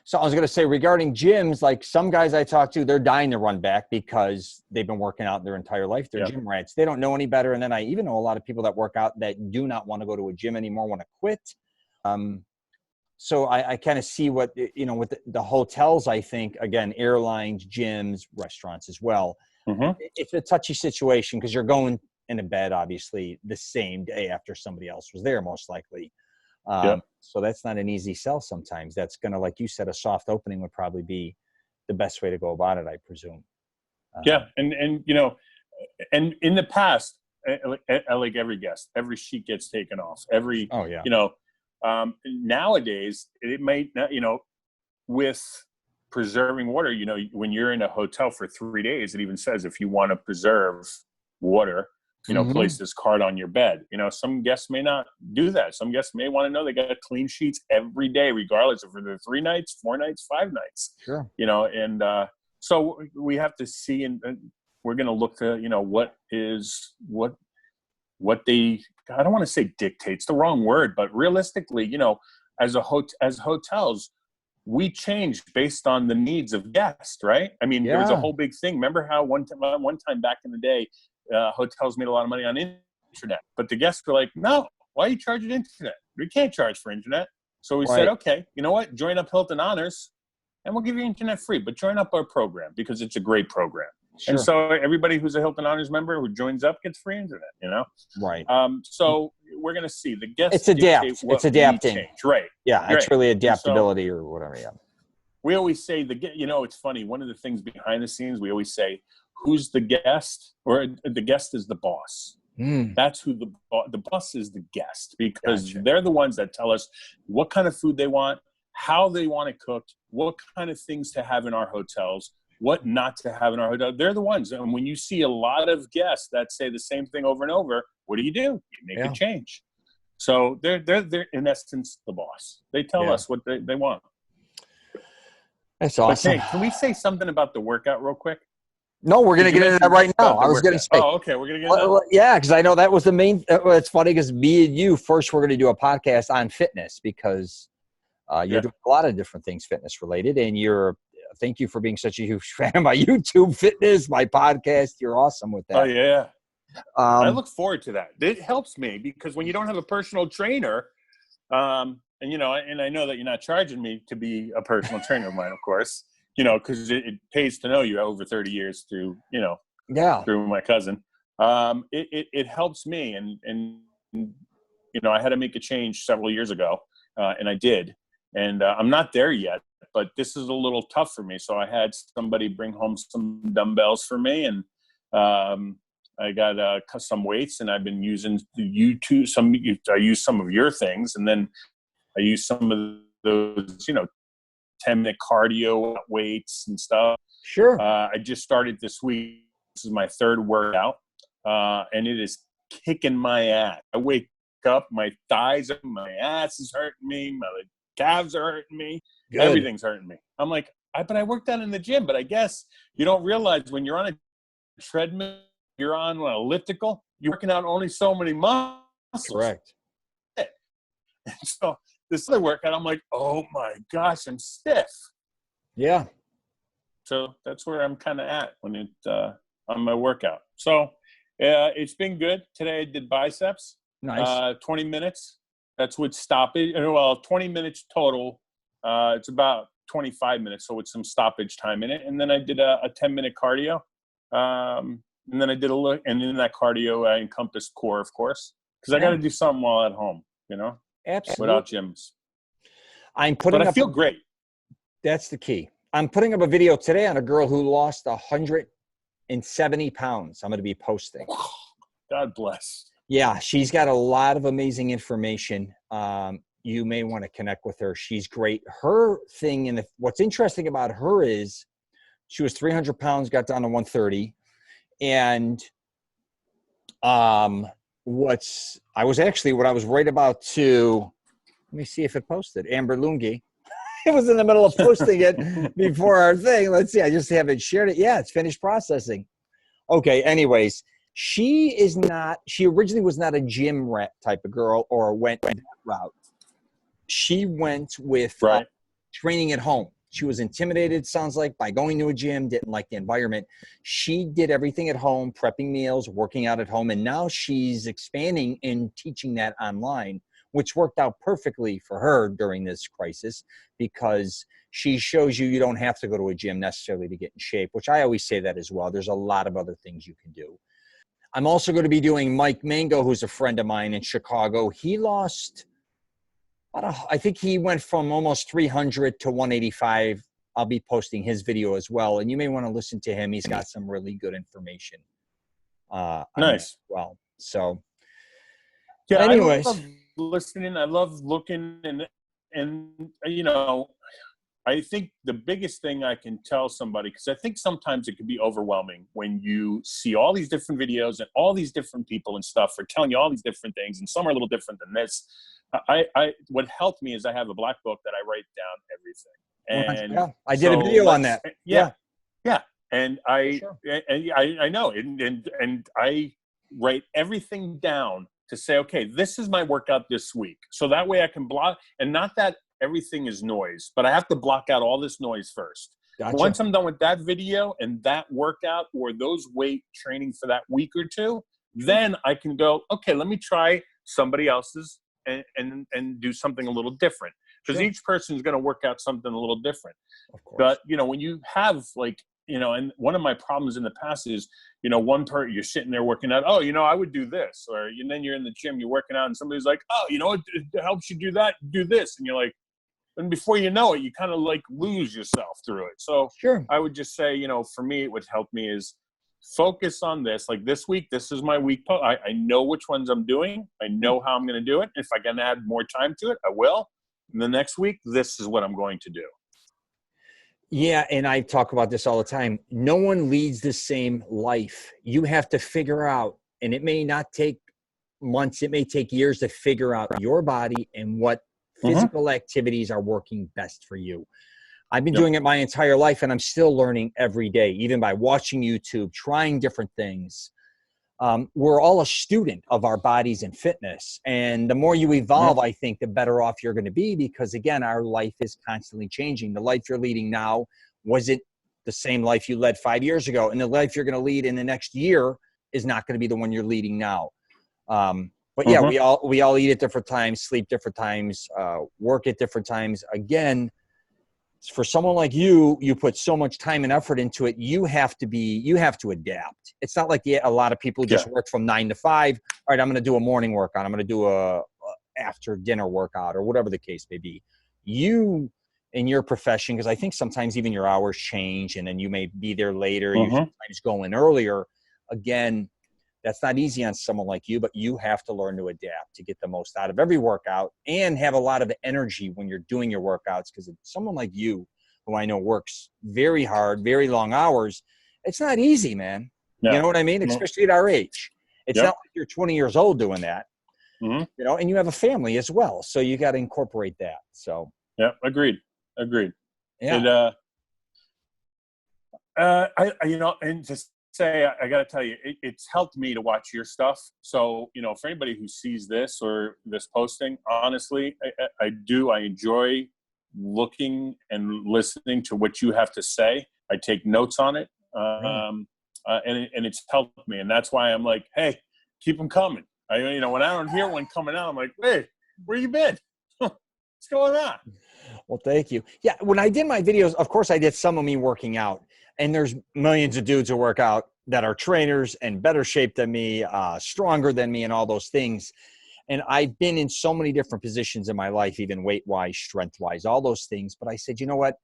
so I was going to say regarding gyms, like some guys I talk to, they're dying to run back because they've been working out their entire life. They're gym rats. They don't know any better. And then I even know a lot of people that work out that do not want to go to a gym anymore, want to quit. So I kind of see what, with the hotels, I think, again, airlines, gyms, restaurants as well. Mm-hmm. It's a touchy situation because you're going in a bed, obviously, the same day after somebody else was there, most likely. So that's not an easy sell sometimes. That's going to, like you said, a soft opening would probably be the best way to go about it, I presume. And in the past, like every guest, every sheet gets taken off. Nowadays, it might not, with preserving water, when you're in a hotel for 3 days, it even says if you want to preserve water, place this card on your bed. Some guests may not do that. Some guests may want to know they got clean sheets every day, regardless of whether 3 nights, 4 nights, 5 nights. Sure. So we have to see, and we're going to look to, what they, I don't want to say dictates, the wrong word, but realistically, as hotels, we change based on the needs of guests, right? I mean, there was a whole big thing. Remember how one time back in the day, hotels made a lot of money on internet, but the guests were like, no, why are you charging internet? We can't charge for internet. So we said, okay, you know what? Join up Hilton Honors and we'll give you internet free, but join up our program because it's a great program. Sure. And so everybody who's a Hilton Honors member who joins up gets free internet, Right. So we're going to see the guests. It's adapting. Change. Right. Yeah. Right. It's really adaptability or whatever. Yeah. We always say it's funny. One of the things behind the scenes, we always say, who's the guest, or the guest is the boss. That's who the boss is, the guest, because they're the ones that tell us what kind of food they want, how they want it cooked, what kind of things to have in our hotels, what not to have in our hotel. They're the ones. And when you see a lot of guests that say the same thing over and over, what do? You make a change. So they're in essence the boss. They tell us what they want. That's awesome. But, hey, can we say something about the workout real quick? No, we're going to get into that right now. I was going to say. Oh, okay. We're going to get into that. Yeah, because I know that was the main. It's funny because me and you first we're going to do a podcast on fitness because you're doing a lot of different things fitness related, and thank you for being such a huge fan of my YouTube fitness, my podcast. You're awesome with that. Oh yeah. I look forward to that. It helps me because when you don't have a personal trainer, and I know that you're not charging me to be a personal trainer of mine, of course. Because it pays to know you over 30 years through my cousin. It helps me. And I had to make a change several years ago, and I did. And I'm not there yet, but this is a little tough for me. So I had somebody bring home some dumbbells for me, and I got some weights, and I've been using YouTube. I use some of your things, and then I use some of those, 10-minute cardio weights and stuff. Sure. I just started this week. This is my 3rd workout, and it is kicking my ass. I wake up, my thighs, my ass is hurting me, my calves are hurting me, everything's hurting me. I'm like, but I worked out in the gym. But I guess you don't realize when you're on a treadmill, you're on an elliptical, you're working out only so many muscles. Correct. And so this other workout, I'm like, oh my gosh, I'm stiff. Yeah. So that's where I'm kind of at when on my workout. So it's been good. Today I did biceps. Nice. 20 minutes. That's with stoppage. Well, 20 minutes total. It's about 25 minutes, so with some stoppage time in it. And then I did a 10-minute cardio. And then I did and in that cardio, I encompassed core, of course, because I got to do something while at home, Absolutely. Without gyms. But I feel great. That's the key. I'm putting up a video today on a girl who lost 170 pounds. I'm going to be posting. God bless. Yeah, she's got a lot of amazing information. You may want to connect with her. She's great. Her thing, and what's interesting about her is she was 300 pounds, got down to 130. And what I was right about to, let me see if it posted. Amber Lungi. It was in the middle of posting it before our thing. Let's see. I just haven't shared it. Yeah, it's finished processing. Okay. Anyways, she originally was not a gym rat type of girl or went that route. She went with training at home. She was intimidated, sounds like, by going to a gym, didn't like the environment. She did everything at home, prepping meals, working out at home, and now she's expanding and teaching that online, which worked out perfectly for her during this crisis because she shows you don't have to go to a gym necessarily to get in shape, which I always say that as well. There's a lot of other things you can do. I'm also going to be doing Mike Mango, who's a friend of mine in Chicago. He lost, I think he went from almost 300 to 185. I'll be posting his video as well. And you may want to listen to him. He's got some really good information. Nice. Well, so yeah, anyways. I love listening. I love looking and you know, I think the biggest thing I can tell somebody, because I think sometimes it can be overwhelming when you see all these different videos and all these different people and stuff are telling you all these different things, and some are a little different than this. What helped me is I have a black book that I write down everything. And yeah, I did a video on that. Yeah. And I know, and I write everything down to say, okay, this is my workout this week. So that way I can block, and not that everything is noise, but I have to block out all this noise first. Gotcha. Once I'm done with that video and that workout or those weight training for that week or two, then I can go, okay, let me try somebody else's and do something a little different. Because each person is going to work out something a little different. Of course. But, you know, when you have like, you know, and one of my problems in the past is, you know, you're sitting there working out, oh, you know, I would do this. Or and then you're in the gym, you're working out, and somebody's like, oh, you know, it helps you do that, do this. And you're like, and before you know it, you kind of like lose yourself through it. So I would just say, you know, for me, what helped me is focus on this. Like this week, this is my week. I know which ones I'm doing. I know how I'm going to do it. If I can add more time to it, I will. And the next week, this is what I'm going to do. Yeah, and I talk about this all the time. No one leads the same life. You have to figure out, and it may not take months, it may take years to figure out your body and what physical activities are working best for you. I've been doing it my entire life, and I'm still learning every day, even by watching YouTube, trying different things. We're all a student of our bodies and fitness. And the more you evolve, I think the better off you're going to be, because again, our life is constantly changing. The life you're leading now wasn't the same life you led 5 years ago. And the life you're going to lead in the next year is not going to be the one you're leading now. But yeah, we all eat at different times, sleep different times, work at different times. Again, for someone like you put so much time and effort into it. You have to adapt. It's not like a lot of people just work from 9 to 5. All right, I'm going to do a morning workout. I'm going to do a after dinner workout, or whatever the case may be. You in your profession, because I think sometimes even your hours change, and then you may be there later. You sometimes go in earlier. Again, that's not easy on someone like you, but you have to learn to adapt to get the most out of every workout and have a lot of energy when you're doing your workouts. Because someone like you, who I know works very hard, very long hours, it's not easy, man. Yeah. You know what I mean? Especially at our age. It's not like you're 20 years old doing that, you know, and you have a family as well. So you got to incorporate that. So, yeah, agreed. Yeah. You know, and just say, I got to tell you, it's helped me to watch your stuff. So, you know, for anybody who sees this or this posting, honestly, I enjoy looking and listening to what you have to say. I take notes on it. And it's helped me. And that's why I'm like, hey, keep them coming. You know, when I don't hear one coming out, I'm like, hey, where you been? What's going on? Well, thank you. Yeah. When I did my videos, of course I did some of me working out. And there's millions of dudes who work out that are trainers and better shape than me, stronger than me, and all those things. And I've been in so many different positions in my life, even weight-wise, strength-wise, all those things. But I said, you know what?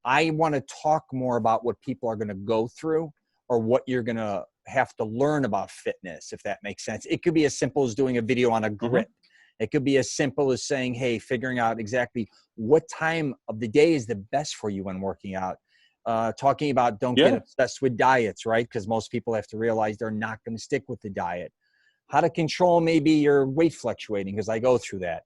I want to talk more about what people are going to go through, or what you're going to have to learn about fitness, if that makes sense. It could be as simple as doing a video on a grip. It could be as simple as saying, hey, figuring out exactly what time of the day is the best for you when working out. Talking about don't get obsessed with diets, right? Because most people have to realize they're not going to stick with the diet. How to control maybe your weight fluctuating, because I go through that.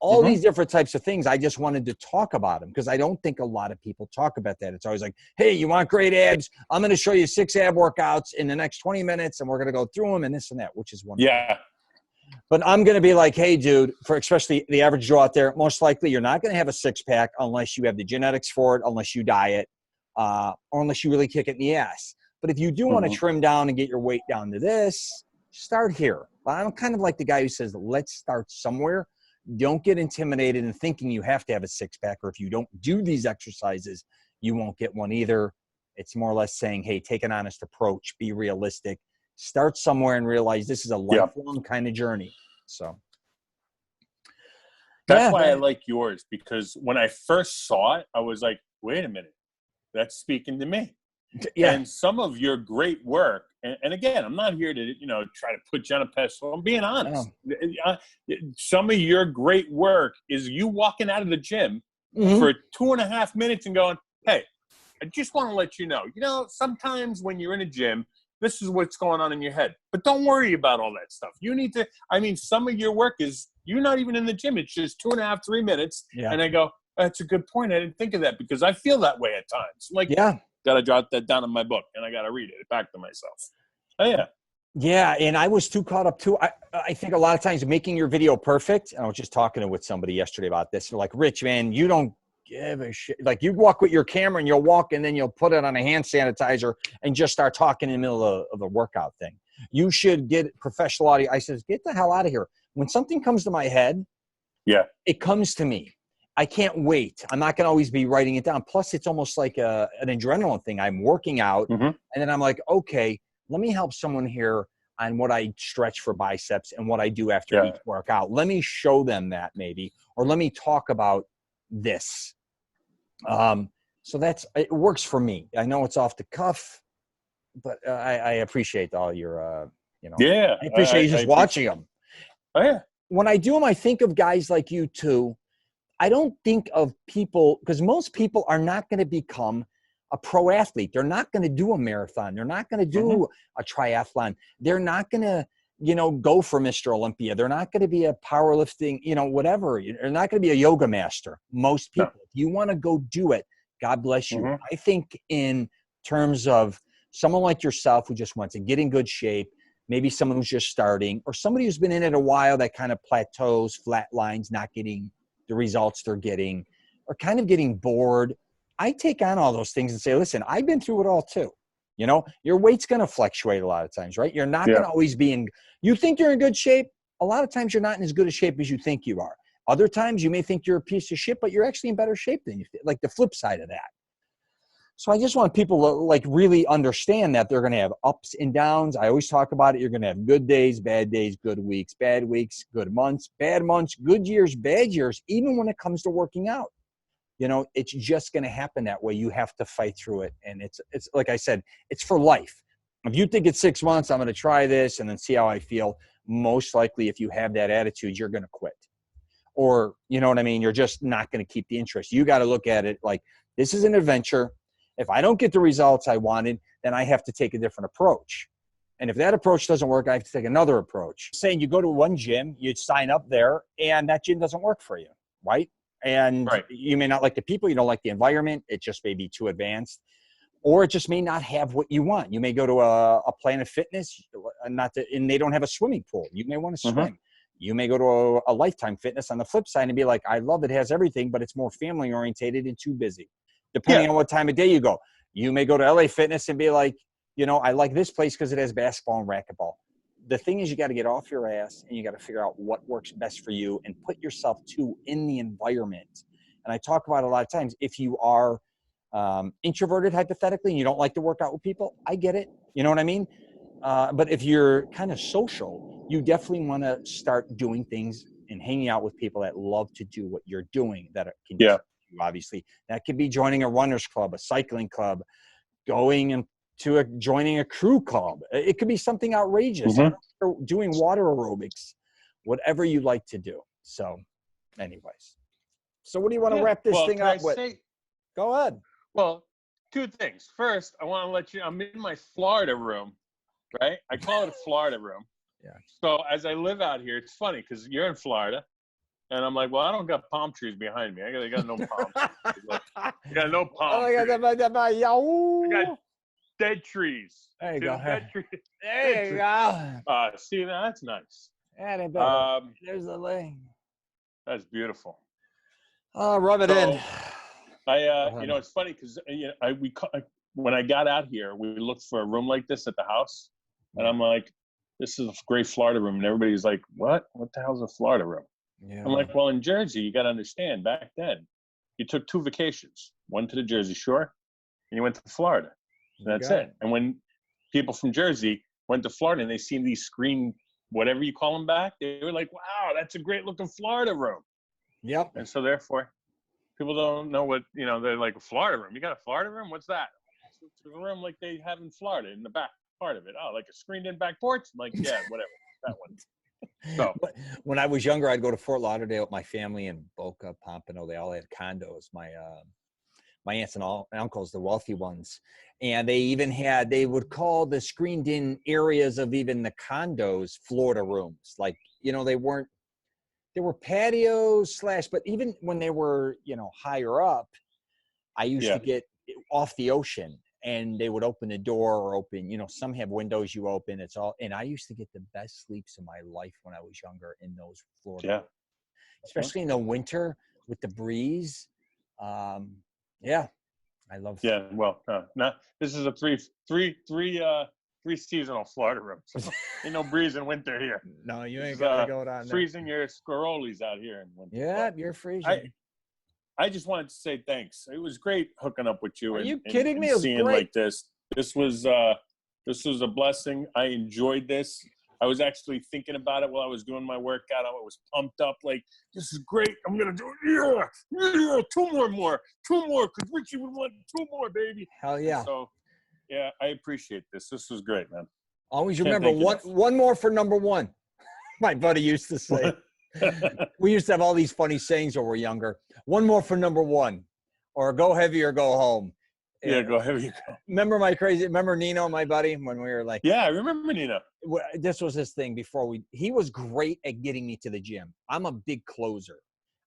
All these different types of things, I just wanted to talk about them because I don't think a lot of people talk about that. It's always like, hey, you want great abs? I'm going to show you 6 ab workouts in the next 20 minutes, and we're going to go through them and this and that, which is wonderful. Yeah. But I'm going to be like, hey, dude, for especially the average Joe out there, most likely you're not going to have a six-pack unless you have the genetics for it, unless you diet, or unless you really kick it in the ass. But if you do want to trim down and get your weight down to this, start here. I'm kind of like the guy who says, let's start somewhere. Don't get intimidated in thinking you have to have a six-pack, or if you don't do these exercises, you won't get one either. It's more or less saying, hey, take an honest approach, be realistic, start somewhere and realize this is a lifelong kind of journey. So that's why I like yours, because when I first saw it, I was like, wait a minute, that's speaking to me. Yeah. And some of your great work, and again, I'm not here to, try to put you on a pedestal. I'm being honest. Some of your great work is you walking out of the gym for 2.5 minutes and going, hey, I just want to let you know, sometimes when you're in a gym, this is what's going on in your head. But don't worry about all that stuff. You need to, some of your work is, you're not even in the gym. It's just 2.5, 3 minutes. Yeah. And I go, that's a good point. I didn't think of that, because I feel that way at times. Like, got to jot that down in my book, and I got to read it back to myself. Oh, yeah. Yeah, and I was too caught up too. I think a lot of times making your video perfect, and I was just talking with somebody yesterday about this. They're like, Rich, man, you don't give a shit. Like, you walk with your camera and you'll walk and then you'll put it on a hand sanitizer and just start talking in the middle of a workout thing. You should get professional audio. I says, get the hell out of here. When something comes to my head, it comes to me. I can't wait. I'm not going to always be writing it down. Plus, it's almost like an adrenaline thing. I'm working out, and then I'm like, okay, let me help someone here on what I stretch for biceps and what I do after each workout. Let me show them that maybe, or let me talk about this. So it works for me. I know it's off the cuff, but I appreciate all your, I appreciate you just watching them. Oh, yeah. When I do them, I think of guys like you too. I don't think of people, because most people are not going to become a pro athlete. They're not going to do a marathon. They're not going to do a triathlon. They're not going to, go for Mr. Olympia. They're not going to be a powerlifting, whatever. They're not going to be a yoga master. Most people, if you want to go do it, God bless you. I think in terms of someone like yourself who just wants to get in good shape, maybe someone who's just starting, or somebody who's been in it a while that kind of plateaus, flatlines, not getting the results they're getting, or kind of getting bored. I take on all those things and say, listen, I've been through it all too. Your weight's going to fluctuate a lot of times, right? You're not going to always be you think you're in good shape. A lot of times you're not in as good a shape as you think you are. Other times you may think you're a piece of shit, but you're actually in better shape than you think, like the flip side of that. So I just want people to really understand that they're going to have ups and downs. I always talk about it. You're going to have good days, good weeks, bad weeks, good months, bad months, good years, bad years, even when it comes to working out. It's just going to happen that way. You have to fight through it. And it's like I said, it's for life. If you think it's 6 months, I'm going to try this and then see how I feel. Most likely, if you have that attitude, you're going to quit. Or, you know what I mean? You're just not going to keep the interest. You got to look at it like this is an adventure. If I don't get the results I wanted, then I have to take a different approach. And if that approach doesn't work, I have to take another approach. Saying you go to one gym, you sign up there, and that gym doesn't work for you, right? And you may not like the people, you don't like the environment, it just may be too advanced, or it just may not have what you want. You may go to a Planet Fitness, and they don't have a swimming pool. You may want to swim. You may go to a Lifetime Fitness on the flip side and be like, I love it has everything, but it's more family orientated and too busy. Depending on what time of day you go. You may go to LA Fitness and be like, I like this place because it has basketball and racquetball. The thing is, you got to get off your ass and you got to figure out what works best for you and put yourself in the environment. And I talk about a lot of times, if you are introverted hypothetically and you don't like to work out with people, I get it. You know what I mean? But if you're kind of social, you definitely want to start doing things and hanging out with people that love to do what you're doing, that can obviously. That could be joining a runner's club, a cycling club, going and to joining a crew club. It could be something outrageous. Doing water aerobics, whatever you like to do. So anyways. So what do you want to wrap this thing up with? Go ahead. Well, two things. First, I want to let you, I'm in my Florida room, right? I call it a Florida room. Yeah. So as I live out here, it's funny because you're in Florida. And I'm like, well, I don't got palm trees behind me. I got no palm trees. I got no palm trees. I got dead trees. There you go. Dead trees. There you go. See, that's nice. There's the link. That's beautiful. Rub it in. It's funny because when I got out here, we looked for a room like this at the house, and I'm like, this is a great Florida room, and everybody's like, what? What the hell's a Florida room? Yeah. I'm like, well, in Jersey, you got to understand, back then, you took 2 vacations, one to the Jersey Shore, and you went to Florida. And that's it. And when people from Jersey went to Florida and they seen these screen, whatever you call them back, they were like, wow, that's a great looking Florida room. Yep. And so therefore, people don't know what, they're like, a Florida room. You got a Florida room? What's that? It's a room like they have in Florida in the back part of it. Oh, like a screened in back porch? I'm like, yeah, whatever. That one. So when I was younger, I'd go to Fort Lauderdale with my family in Boca, Pompano. They all had condos. My aunts and uncles, the wealthy ones. And they would call the screened in areas of even the condos Florida rooms. Like, they were patios but even when they were, higher up, I used to get off the ocean and they would open the door or open, some have windows you open. And I used to get the best sleeps of my life when I was younger in those Florida rooms. Especially in the winter with the breeze. I love. Yeah, well, this is a three seasonal Florida room. So ain't no breeze in winter here. No, you ain't got to go down there. Freezing your Scarolis out here in winter. Yeah, you're freezing. I just wanted to say thanks. It was great hooking up with you. Are you kidding me? It was seeing great. Like this. This was a blessing. I enjoyed this. I was actually thinking about it while I was doing my workout. I was pumped up, like, this is great. I'm going to do it. Yeah, 2 more, because Richie would want 2 more, baby. Hell yeah. So, yeah, I appreciate this. This was great, man. Always remember, one more for number 1. My buddy used to say. We used to have all these funny sayings when we were younger. 1 more for number 1, or go heavy or go home. Yeah, go heavy. Remember Nino, my buddy, when we were like. Yeah, I remember Nino. This was his thing before he was great at getting me to the gym. I'm a big closer.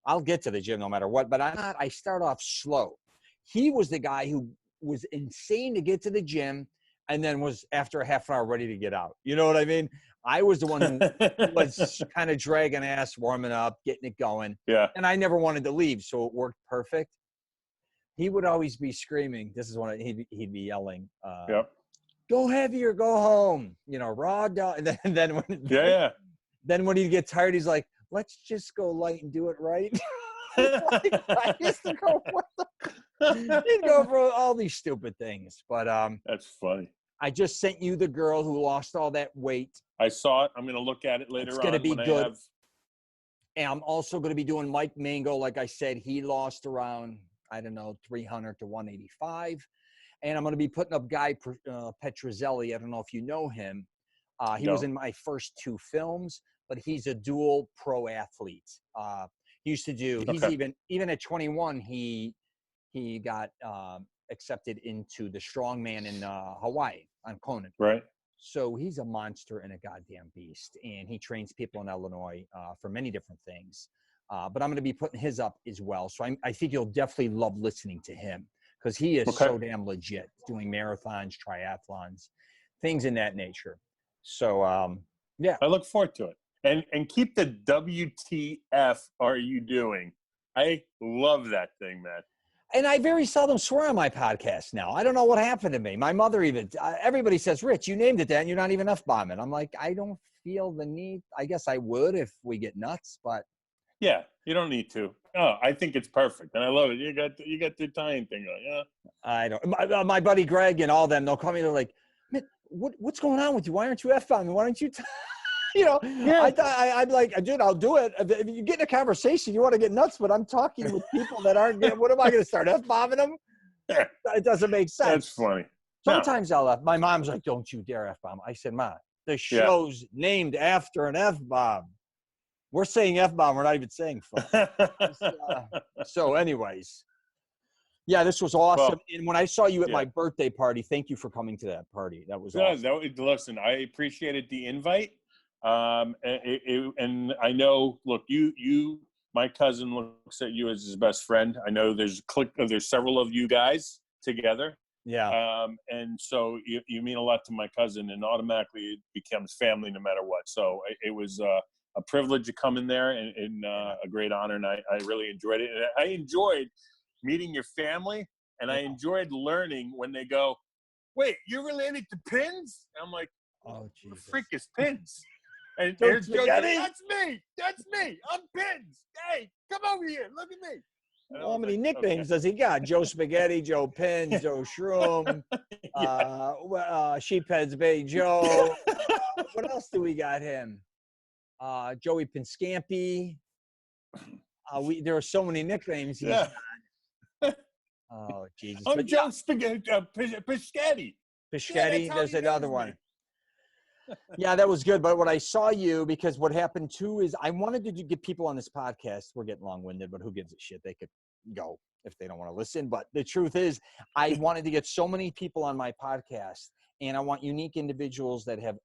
I'll get to the gym no matter what, but I start off slow. He was the guy who was insane to get to the gym and then was after a half an hour ready to get out. You know what I mean? I was the one who was kind of dragging ass, warming up, getting it going. Yeah. And I never wanted to leave, so it worked perfect. He would always be screaming. This is when he'd be yelling. Go heavy or go home. Raw dog. And then when he'd get tired, he's like, let's just go light and do it right. I used to go. He'd go for all these stupid things, but that's funny. I just sent you the girl who lost all that weight. I saw it. I'm going to look at it later on. It's going to be good. And I'm also going to be doing Mike Mango. Like I said, he lost around, 300 to 185. And I'm going to be putting up Guy Petrozelli. I don't know if you know him. He was in my first 2 films, but he's a dual pro athlete. He used to do, he's even at 21, he got accepted into the strongman in Hawaii on Conan. Right. So he's a monster and a goddamn beast. And he trains people in Illinois for many different things. But I'm going to be putting his up as well. So I think you'll definitely love listening to him because he is so damn legit, doing marathons, triathlons, things in that nature. So, yeah. I look forward to it. And keep the WTF are you doing? I love that thing, man. And I very seldom swear on my podcast now. I don't know what happened to me. My mother even, everybody says, Rich, you named it that and you're not even F-bombing. I'm like, I don't feel the need. I guess I would if we get nuts, but. Yeah, you don't need to. Oh, I think it's perfect. And I love it. You got the Italian thing going, yeah. I don't. My buddy Greg and all them, they'll call me. They're like, man, what's going on with you? Why aren't you F-bombing? Why don't you I'm like, dude, I'll do it. If you get in a conversation, you want to get nuts, but I'm talking with people that aren't. What am I going to start F-bombing them? It doesn't make sense. That's funny. Sometimes I'll F. My mom's like, don't you dare F-bomb. I said, Ma, the show's named after an F-bomb. We're saying F-bomb. We're not even saying fuck. So anyways. Yeah, this was awesome. Well, and when I saw you at my birthday party, thank you for coming to that party. That was awesome. Listen, I appreciated the invite. And I know, look, my cousin looks at you as his best friend. I know there's several of you guys together. Yeah. And so you mean a lot to my cousin, and automatically it becomes family no matter what. So it was a privilege to come in there, and a great honor. And I really enjoyed it. And I enjoyed meeting your family, and I enjoyed learning when they go, "Wait, you're related to Pins?" And I'm like, "Oh, Jesus, the freak is Pins?" And there's Joe, that's me. I'm Pins. Hey, come over here. Look at me. How many nicknames does he got? Joe Spaghetti, Joe Pins, Joe Shroom, Sheepheads Bay Joe. What else do we got him? Joey Pinscampi. There are so many nicknames he's got. Oh, Jesus. I'm Joe Spaghetti, Pischetti. Pischetti, there's another one. Yeah, that was good. But what I saw you, because what happened too is I wanted to get people on this podcast. We're getting long-winded, but who gives a shit? They could go if they don't want to listen. But the truth is, I wanted to get so many people on my podcast, and I want unique individuals that have,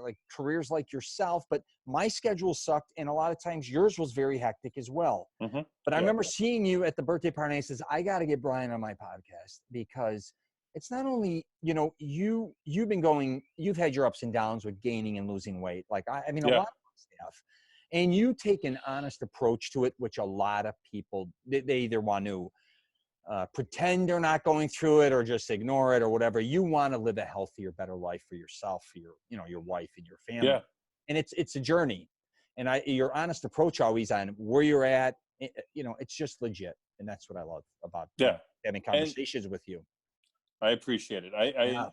like careers like yourself. But my schedule sucked, and a lot of times yours was very hectic as well. Mm-hmm. But I remember seeing you at the birthday party, and I says, I got to get Brian on my podcast, because it's not only, you've had your ups and downs with gaining and losing weight. Like, a lot of stuff. And you take an honest approach to it, which a lot of people, they either want to pretend they're not going through it or just ignore it or whatever. You want to live a healthier, better life for yourself, for your wife and your family. Yeah. And it's a journey. And your honest approach always on where you're at, it's just legit. And that's what I love about having conversations with you. I appreciate it.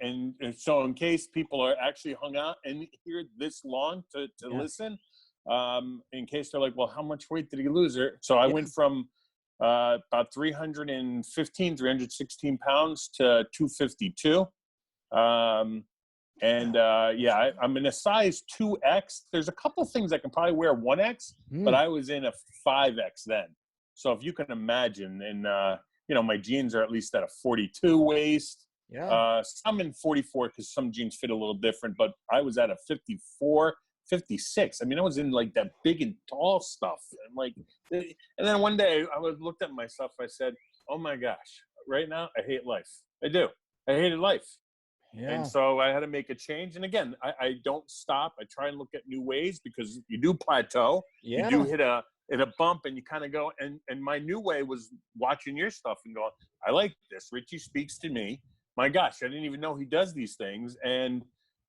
And so in case people are actually hung out and here this long to listen, in case they're like, well, how much weight did he lose? So I went from about 316 pounds to 252. I'm in a size 2X. There's a couple things I can probably wear 1X, but I was in a 5X then. So if you can imagine, and my jeans are at least at a 42 waist. Yeah. Some in 44 because some jeans fit a little different, but I was at a 54, 56. I mean, I was in like that big and tall stuff. And then one day I looked at myself. I said, oh my gosh, right now I hate life. I do. I hated life. Yeah. And so I had to make a change. And again, I don't stop. I try and look at new ways, because you do plateau. Yeah. You do hit a bump, and you kind of go. And my new way was watching your stuff and going, I like this. Richie speaks to me. My gosh, I didn't even know he does these things. And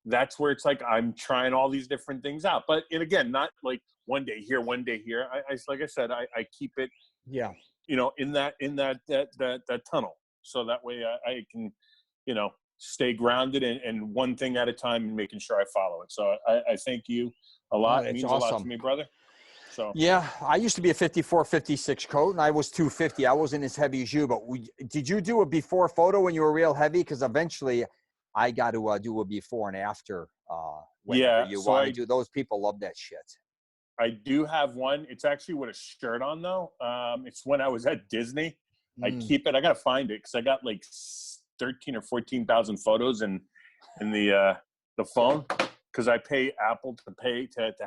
that's where it's like I'm trying all these different things out. But again, not like one day here, one day here. Like I said, I keep it, in that tunnel. So that way I can, stay grounded and one thing at a time, and making sure I follow it. So I thank you a lot. It means awesome. A lot to me, brother. So yeah, I used to be a 54, 56 coat, and I was 250. I wasn't as heavy as you, but did you do a before photo when you were real heavy? Because eventually I got to do a before and after. You want to do. Those people love that shit. I do have one. It's actually with a shirt on though. It's when I was at Disney. I keep it. I gotta find it because I got like 13 or 14,000 photos in the phone. Because I pay Apple to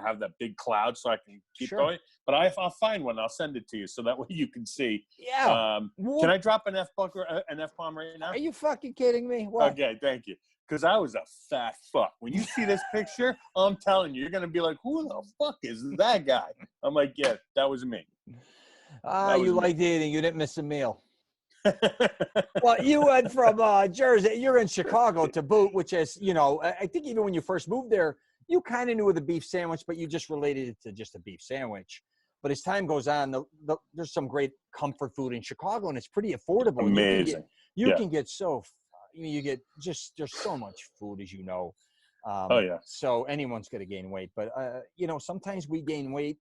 have that big cloud so I can keep going. But I'll find one. I'll send it to you so that way you can see. Yeah. Can I drop an F-bomb right now? Are you fucking kidding me? What? Okay, thank you. Because I was a fat fuck. When you see this picture, I'm telling you, you're going to be like, who the fuck is that guy? I'm like, yeah, that was me. You liked eating. You didn't miss a meal. Well, you went from Jersey, you're in Chicago to boot, which is, I think even when you first moved there, you kind of knew of the beef sandwich, but you just related it to just a beef sandwich. But as time goes on, there's some great comfort food in Chicago, and it's pretty affordable. Amazing. You can get there's so much food, as you know. So anyone's going to gain weight. But, sometimes we gain weight.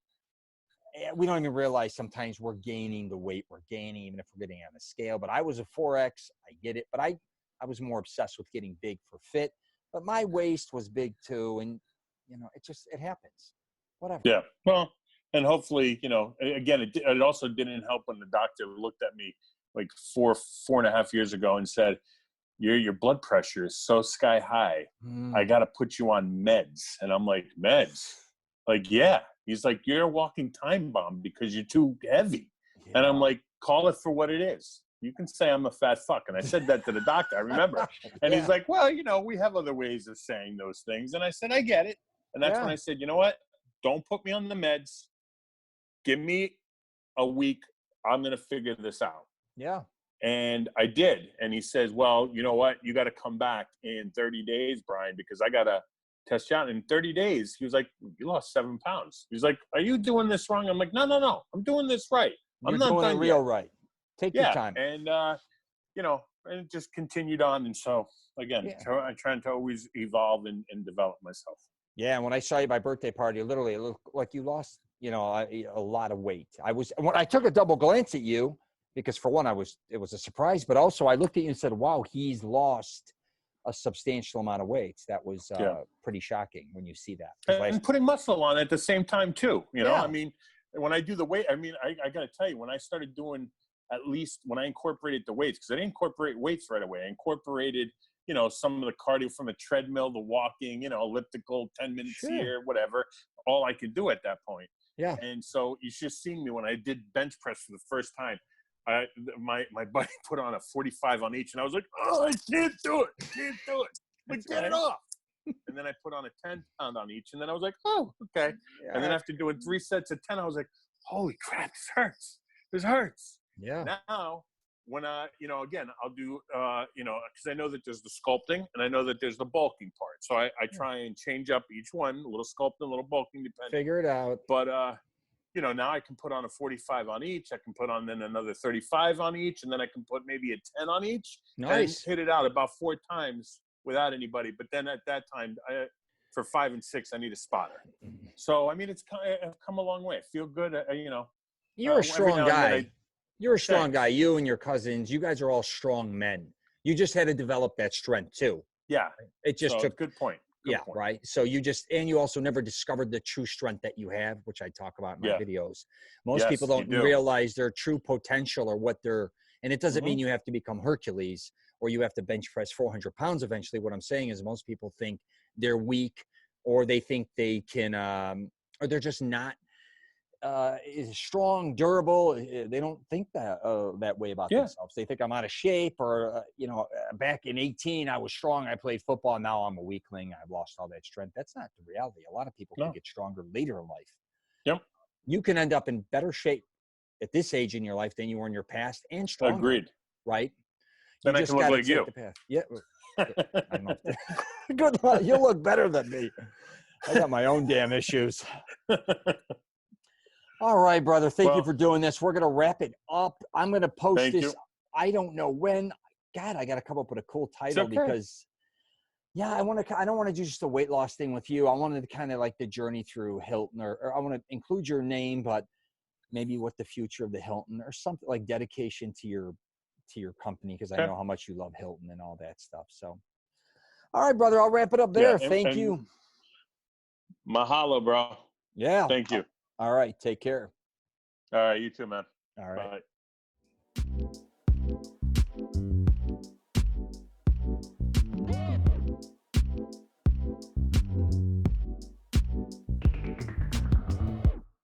We don't even realize sometimes we're gaining the weight we're gaining, even if we're getting on the scale. But I was a 4X. I get it. But I was more obsessed with getting big for fit, but my waist was big too. And, it happens. Whatever. Yeah. Well, and hopefully, again, it also didn't help when the doctor looked at me like 4.5 years ago and said, your blood pressure is so sky high. I got to put you on meds. And I'm like, meds? Like, yeah. He's like, you're a walking time bomb because you're too heavy. Yeah. And I'm like, call it for what it is. You can say I'm a fat fuck. And I said that to the doctor, I remember. And he's like, well, we have other ways of saying those things. And I said, I get it. And that's when I said, you know what? Don't put me on the meds. Give me a week. I'm going to figure this out. Yeah. And I did. And he says, well, you know what? You got to come back in 30 days, Brian, because I got to test you out. In 30 days, he was like, you lost 7 pounds. He's like, are you doing this wrong? I'm like, no. I'm doing this right. I'm not doing done it real yet. Right. Take your time. And, and it just continued on. And so, again, I try to always evolve and develop myself. Yeah, and when I saw you at my birthday party, literally, it looked like you lost, a lot of weight. When I took a double glance at you, because for one, it was a surprise, but also I looked at you and said, wow, he's lost a substantial amount of weight. That was pretty shocking when you see that. And putting muscle on at the same time too. Yeah. I mean, when I do the weight, I got to tell you, when I started doing, at least when I incorporated the weights, because I didn't incorporate weights right away. I incorporated, some of the cardio from the treadmill, the walking, elliptical, 10 minutes here, whatever, all I could do at that point. Yeah. And so you should have seen me when I did bench press for the first time. My buddy put on a 45 on each, and I was like, oh, I can't do it. But get it off. And then I put on a 10-pound on each, and then I was like, oh, okay. Yeah. And then after doing 3 sets of 10, I was like, holy crap, this hurts. This hurts. Yeah. Now, when again, I'll do, because I know that there's the sculpting and I know that there's the bulking part. So I try and change up each one, a little sculpting, a little bulking, depending. Figure it out. But, now I can put on a 45 on each. I can put on then another 35 on each, and then I can put maybe a 10 on each. Nice. And hit it out about 4 times without anybody. But then at that time, for 5 and 6, I need a spotter. So, I mean, I've come a long way. I feel good, You're a strong guy. You're a strong guy. You and your cousins, you guys are all strong men. You just had to develop that strength too. Yeah. It just took. Good point. Good point. Right. So you also never discovered the true strength that you have, which I talk about in my videos. Most people don't realize their true potential or what and it doesn't mean you have to become Hercules or you have to bench press 400 pounds eventually. What I'm saying is most people think they're weak or they think they can, or they're just not is strong, durable. They don't think that way about themselves. They think I'm out of shape or, back in 18, I was strong. I played football. Now I'm a weakling. I've lost all that strength. That's not the reality. A lot of people can get stronger later in life. Yep. You can end up in better shape at this age in your life than you were in your past and stronger. Agreed. Right. Then I can look like you. Yeah. I know. Good luck. You look better than me. I got my own damn issues. All right, brother. Thank you for doing this. We're going to wrap it up. I'm going to post this. I don't know when. God, I got to come up with a cool title because, I don't want to do just a weight loss thing with you. I wanted to kind of like the journey through Hilton or I want to include your name, but maybe what the future of the Hilton or something like dedication to your company because I know how much you love Hilton and all that stuff. So, all right, brother. I'll wrap it up there. Thank you. Mahalo, bro. Yeah. Thank you. All right. Take care. All right. You too, man. All right. Bye.